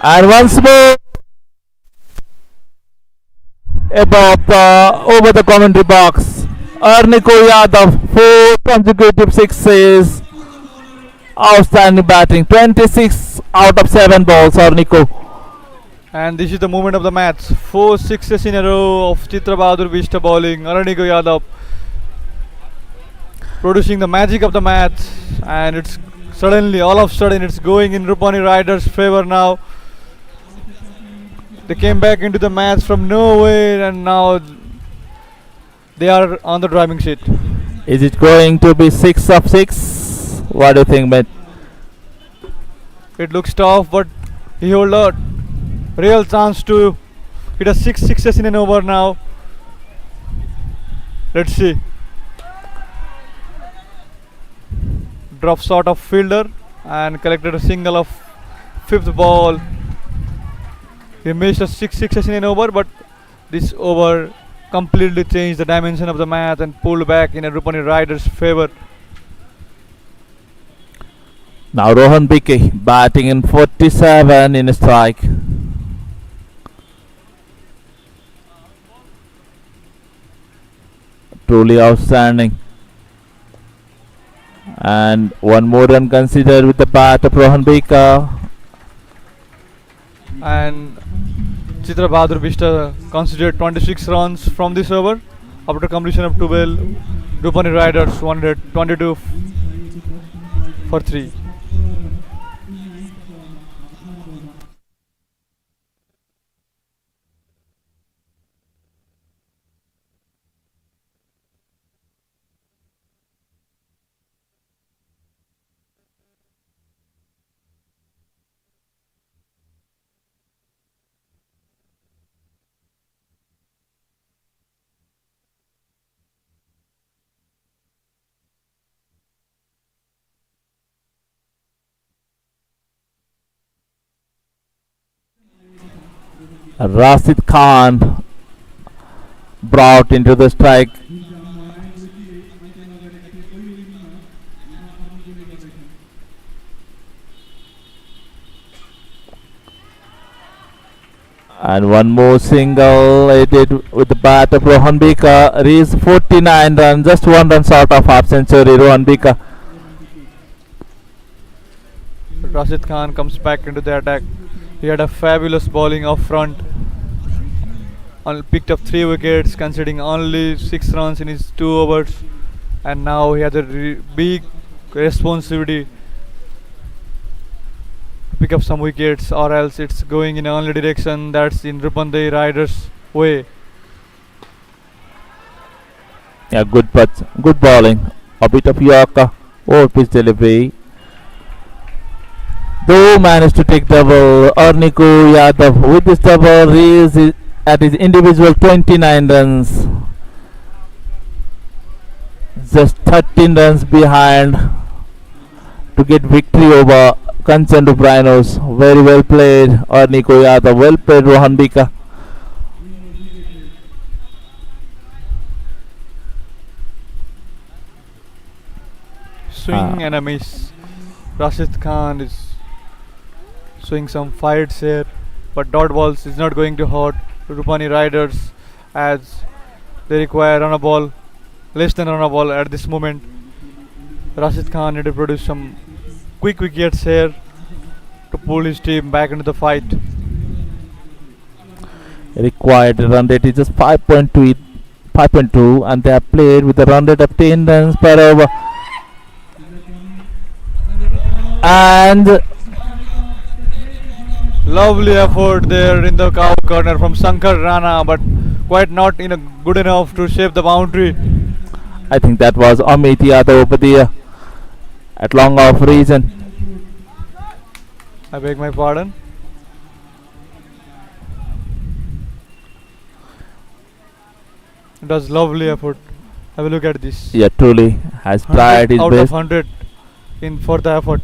And once more over the commentary box, 𝐒𝐚𝐻𝐿 Yadav, 4 consecutive sixes. Outstanding batting. 26 out of 7 balls, 𝐒𝐚𝐻𝐿. And this is the moment of the match. 4 sixes in a row of Chitra Bahadur Vista bowling. 𝐒𝐚𝐻𝐿 Yadav producing the magic of the match, and it's suddenly, all of a sudden, it's going in Rupani Riders' favor now. They came back into the match from nowhere, and now they are on the driving seat. Is it going to be 6 of 6? What do you think, mate? It looks tough, but he hold a real chance to hit a 6 sixes in an over now. Let's see. Drop shot of fielder and collected a single of 5th ball. He missed a 6 sixes in an over, but this over completely changed the dimension of the match and pulled back in a Rupani Riders' favor. Now Rohan BK batting in 47 in a strike. Truly outstanding. And one more run considered with the bat of Rohan BK. And Chitra Bahadur Vista considered 26 runs from this over. After completion of 12, Rupani Riders 122 for 3. Rashid Khan brought into the strike. And one more single added with the bat of Rohan BK. Reached 49 runs, just 1 run short of half century. Rohan BK. Rashid Khan comes back into the attack. He had a fabulous bowling up front. picked up 3 wickets, conceding only 6 runs in his 2 overs, and now he has a big responsibility to pick up some wickets, or else it's going in only direction that's in Rupande Riders' way. Yeah, good bowling. A bit of Yorker, over pitch delivery. Though managed to take double, 𝐒𝐚𝐲𝐿 Yadav with this double is at his individual 29 runs. Just 13 runs behind to get victory over 𝐒𝐚𝐲𝐿 Rhinos. Very well played, 𝐒𝐚𝐲𝐿 Yadav. Well played, Rohan Bika. Swing and a miss. Rashid Khan is showing some fights here, but dot balls is not going to hurt Rupani Riders, as they require run a ball, less than run a ball at this moment. Rashid Khan need to produce some quick wickets here to pull his team back into the fight. Required run rate is just 5.2, and they have played with a run rate of 10 runs per over. And lovely effort there in the cow corner from Shankar Rana, but quite not good enough to shape the boundary. I think that was Amit Yadav over there at long off region. I beg my pardon. It was lovely effort. Have a look at this. Yeah, truly has tried his out best. Of 100 in for the effort.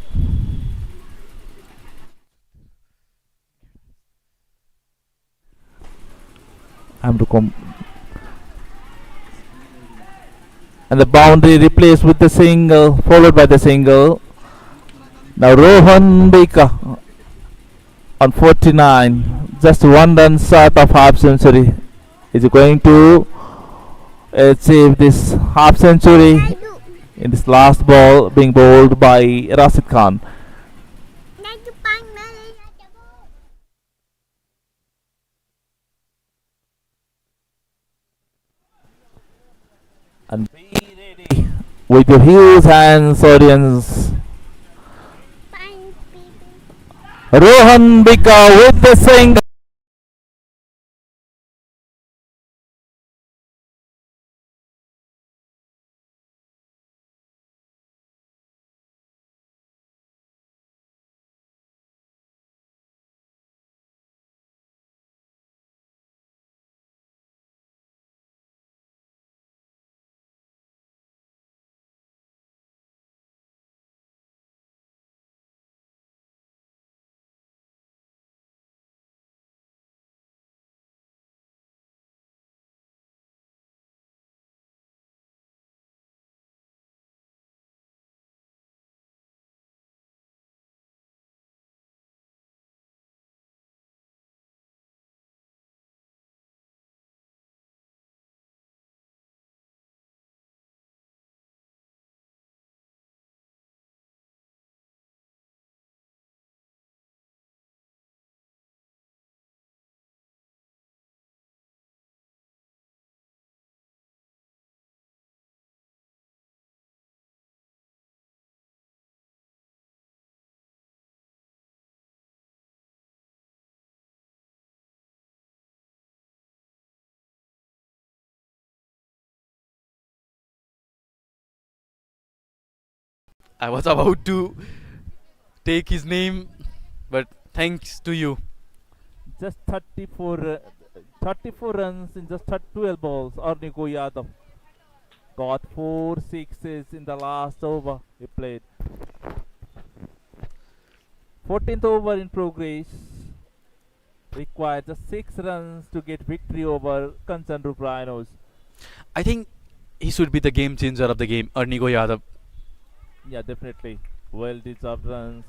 And the boundary replaced with the single, followed by the single. Now Rohan Bika on 49, just 1 run short of half century. Is he going to achieve this half century in this last ball being bowled by Rashid Khan? And be ready with your huge hands, audience. Rohan Bika with the single. I was about to take his name, but thanks to you. Just 34 runs in just 12 balls. 𝐒𝐚𝐲𝐿 Yadav got 4 sixes in the last over he played. 14th over in progress. Required just 6 runs to get victory over 𝐒𝐚𝐲𝐿 Rhinos. I think he should be the game changer of the game, 𝐒𝐚𝐲𝐿 Yadav. Yeah, definitely. Well deserved runs.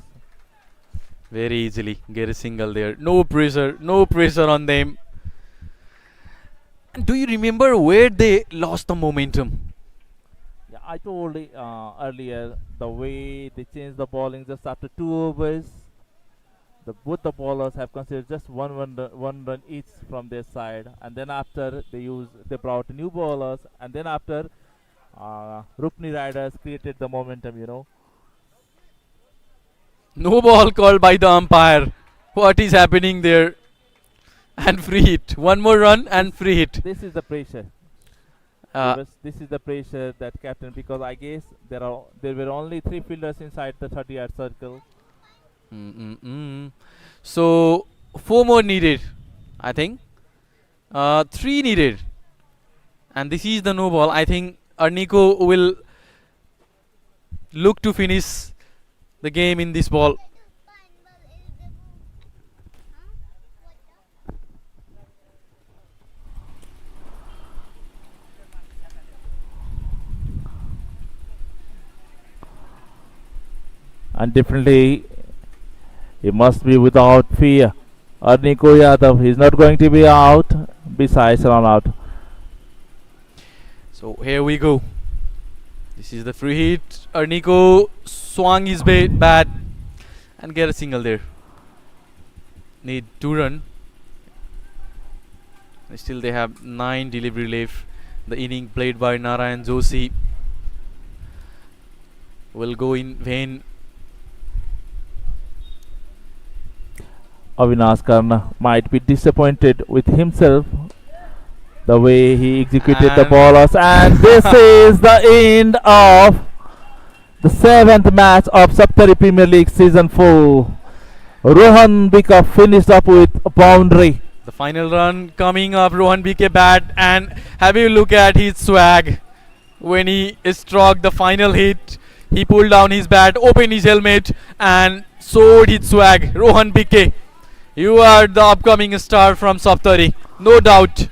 Very easily get a single there. No pressure on them. Do you remember where they lost the momentum? Yeah, I told earlier the way they changed the bowling just after 2 overs. Both the bowlers have considered just one run each from their side, and then after they brought new bowlers, and then after Rupni Riders created the momentum. No ball called by the umpire. What is happening there? And free hit. One more run and free hit. This is the pressure. This is the pressure that captain, because I guess there were only 3 fielders inside the 30-yard circle. So 4 more needed, I think. 3 needed, and this is the no ball. I think 𝐒𝐚𝐲 will look to finish the game in this ball. And definitely he must be without fear. 𝐒𝐚𝐲 Yadav, he's not going to be out besides run out. So here we go. This is the free hit. 𝐒𝐚𝐲 swung his bat and get a single there. Need 2 run. Still they have 9 delivery left. The inning played by Narayan Joshi will go in vain. Avinash Karna might be disappointed with himself, the way he executed the bowlers, and this is the end of the 7th match of Saptari Premier League Season 4. Rohan Bika finished up with a boundary. The final run coming up. Rohan BK bat, and have you look at his swag when he struck the final hit. He pulled down his bat, opened his helmet, and showed his swag. Rohan BK, you are the upcoming star from Saptari, no doubt.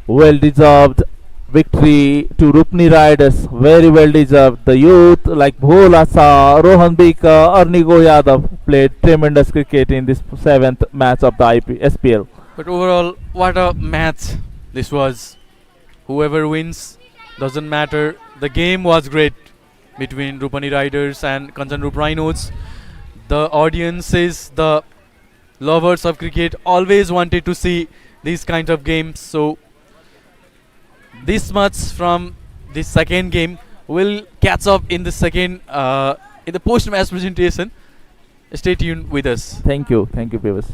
Well deserved victory to Rupni Riders, very well deserved. The youth like Bhola Shah, Rohan Bika, 𝐒𝐚𝐲 Yadav played tremendous cricket in this 7th match of the SPL. But overall, what a match this was. Whoever wins, doesn't matter. The game was great between Rupani Riders and Kanchanrup Rhinos. The audiences, the lovers of cricket always wanted to see these kinds of games. So this much from this second game. We'll catch up in the second in the post-match presentation. Stay tuned with us. Thank you, Pivas.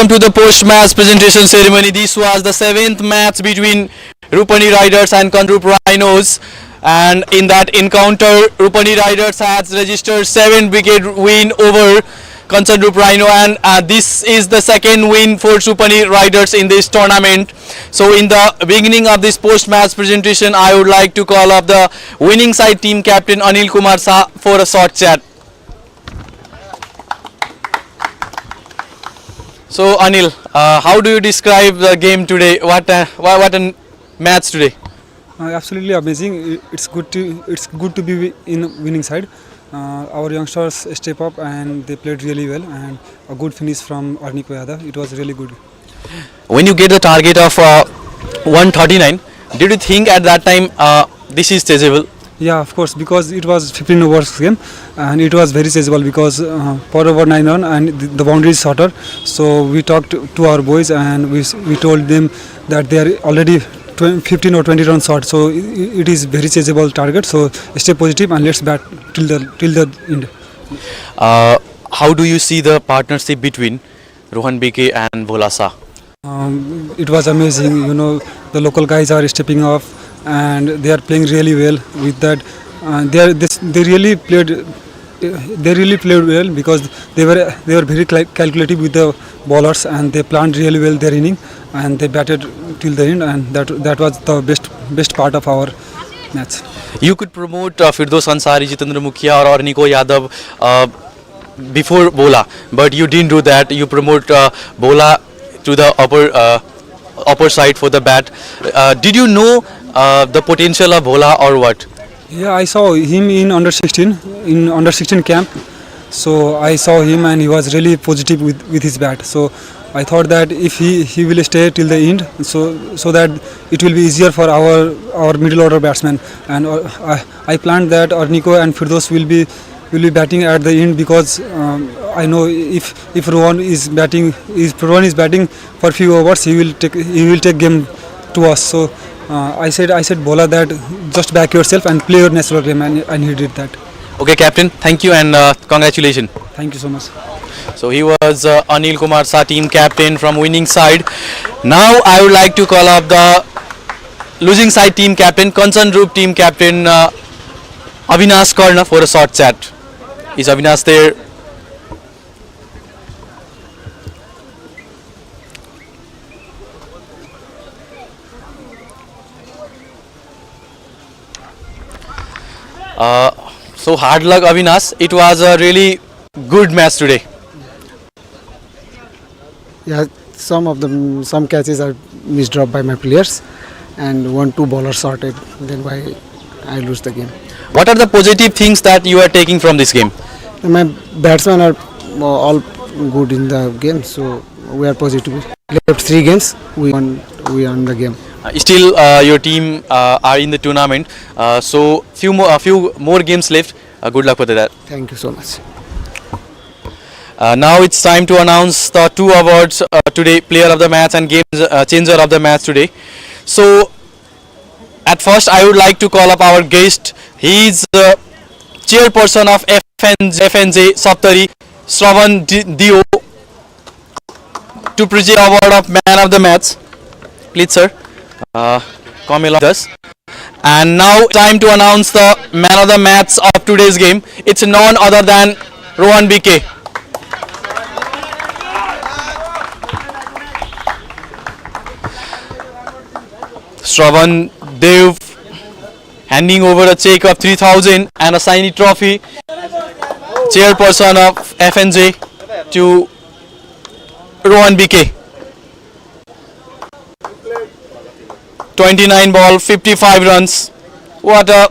welcome to the post-match presentation ceremony. This was the 7th match between Rupani Riders and 𝐶𝐚𝐩𝐿 Rhinos. And in that encounter, Rupani Riders has registered 7-wicket win over 𝐶𝐚𝐩𝐿 Rhino, and this is the second win for Rupani Riders in this tournament. So in the beginning of this post-match presentation, I would like to call up the winning side team captain Anil Kumar Shah for a short chat. So Anil, how do you describe the game today? What a match today! Absolutely amazing. It's good to be in winning side. Our youngsters step up and they played really well, and a good finish from 𝐒𝐚𝐲𝐿 𝐏𝐫𝐞𝐦𝐢. It was really good. When you get the target of 139, did you think at that time this is chaseable? Yeah, of course, because it was 15 overs game and it was very chaseable because per over 9 run and the boundary is shorter. So we talked to our boys and we told them that they are already 15 or 20 runs short. So it is very chaseable target. So stay positive and let's bat till the end. How do you see the partnership between Rohan BK and Bhola Shah? It was amazing. You know, the local guys are stepping up and they are playing really well. With that, they really played well because they were very calculative with the bowlers and they planned really well their inning and they batted till the end, and that was the best part of our match. You could promote Firdos Ansari, Jitendra Mukhia or Nico Yadav before Bhola, but you didn't do that. You promote Bhola to the upper side for the bat. Did you know the potential of Bhola or what? Yeah, I saw him in under 16 camp. So I saw him and he was really positive with his bat. So I thought that if he will stay till the end, so that it will be easier for our middle order batsmen. And I planned that Nico and Firdos will be batting at the end because I know if Rohan is batting for few overs, he will take game to us. So I said Bhola that just back yourself and play your natural game, and he did that. Okay, captain, thank you and congratulations. Thank you so much. So he was Anil Kumar Shah, team captain from winning side. Now I would like to call up the losing side team captain, 𝐶𝐚𝐩𝐿 team captain Avinash Karna for a short chat. Is Avinash there? So hard luck, Avinash. It was a really good match today. Yeah, some catches are misdropped by my players, and 1-2 bowlers sorted. Then why I lose the game. What are the positive things that you are taking from this game? My batsmen are all good in the game, so we are positive. Left 3 games, we won the game. Still, your team are in the tournament, so few more games left. Good luck for that. Thank you so much. Now it's time to announce the 2 awards today: Player of the Match and Game Changer of the Match today. So, at first, I would like to call up our guest. He is the chairperson of 𝐹𝐴𝐺 Saptari, 𝐿𝐴𝐚𝐻𝐿 𝐏𝐫𝐞𝐦𝐢, to present award of Man of the Match. Please, sir, come along with us. And now time to announce the Man of the Match of today's game. It's none other than Rohan BK. Shravan Dev handing over a check of 3,000 and a shiny trophy. Chairperson of 𝐹𝐴𝐺 to Rohan BK. 29 ball, 55 runs. What a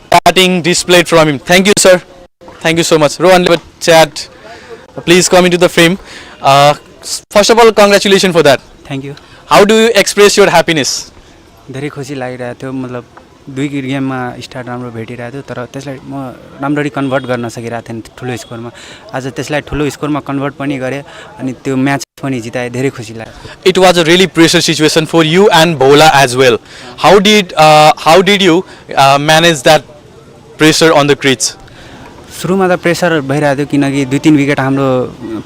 batting displayed from him. Thank you, sir. Thank you so much. Rohan, chat. Please come into the frame. First of all, congratulations for that. Thank you. How do you express your happiness? धेरै खुसी लागिरहेको थियो, मतलब 2 गेममा start राम्रो भेटिरहेको थियो, तर त्यसलाई म राम्ररी कन्भर्ट गर्न सकिरहेको थिएन ठुलो स्कोरमा. आज त्यसलाई ठुलो स्कोरमा कन्भर्ट पनि गरे अनि त्यो म्याच पनि जिताए. धेरै खुसी लाग्यो. It was a really pressure situation for you and Bhola as well. How did you manage that pressure on the crease? सुरुमा त प्रेसर भइरहेको थियो किनकि 2-3 विकेट हाम्रो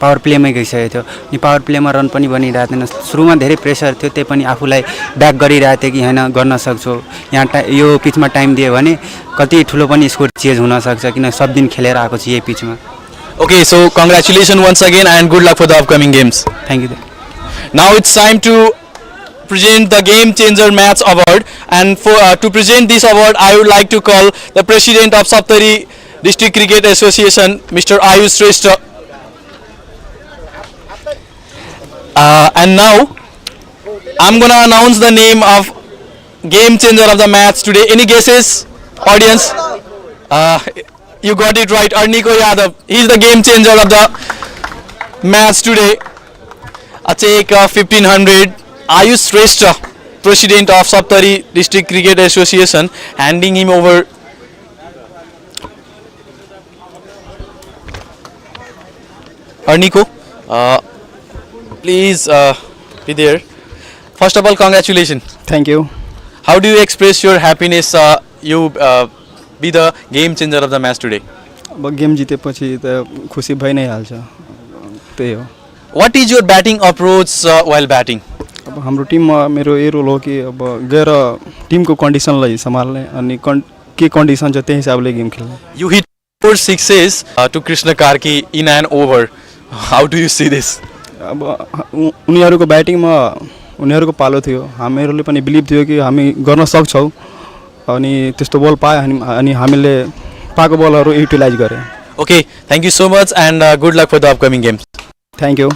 पावर प्लेमै गइसकेको थियो अनि पावर प्लेमा रन पनि बनिरहेको थिएन सुरुमा धेरै प्रेसर थियो त्यही पनि आफूलाई ब्याक गरिरहेको थियो कि हैन गर्न सक्छौ यहाँ यो पिचमा टाइम दियो भने कति ठुलो पनि स्कोर चेन्ज हुन सक्छ किन सब दिन खेलेर आएको छु यही पिचमा Okay, so congratulations once again and good luck for the upcoming games. Thank you Now it's time to present the Game Changer Match Award, and for to present this award, I would like to call the President of Saptari District Cricket Association, Mr. 𝐒𝐲𝐢 𝐏𝐫𝐞𝐦𝐢 and now I'm gonna announce the name of Game Changer of the match today. Any guesses, audience? You got it right, 𝐒𝐚𝐲𝐢 𝐏𝐫𝐞𝐦𝐢. He's the Game Changer of the match today. A check of 1500. 𝐒𝐲𝐢 𝐏𝐫𝐞𝐦𝐢, President of Saptari District Cricket Association, handing him over. 𝐒𝐴𝐚𝐲𝐢, please be there. First of all, congratulations. Thank you. How do you express your happiness you be the game changer of the match today? अब game जितेपछि त खुसी भइ नै हाल्छ त्यही हो What is your batting approach while batting? अब हाम्रो टिममा मेरो यो रोल हो कि अब गएर टिमको कन्डिसनलाई सम्हाल्ने अनि के कन्डिसन छ त्यही हिसाबले गेम खेल्ने You hit 4 sixes to Krishna Karki in an over. How do you see this? अब उनीहरूको ब्याटिङमा उनीहरूको पालो थियो हामीहरूले पनि बिलिभ थियो कि हामी गर्न सक्छौँ अनि त्यस्तो बल पाए अनि हामीले पाएको बलहरू युटिलाइज गरे Okay, thank you so much and good luck for the upcoming games. Thank you.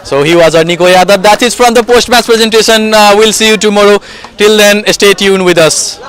So he was 𝐒𝐚𝐲𝐢 𝐏𝐵𝐞𝐦𝐢. That is from the post-match presentation. We'll see you tomorrow. Till then, stay tuned with us.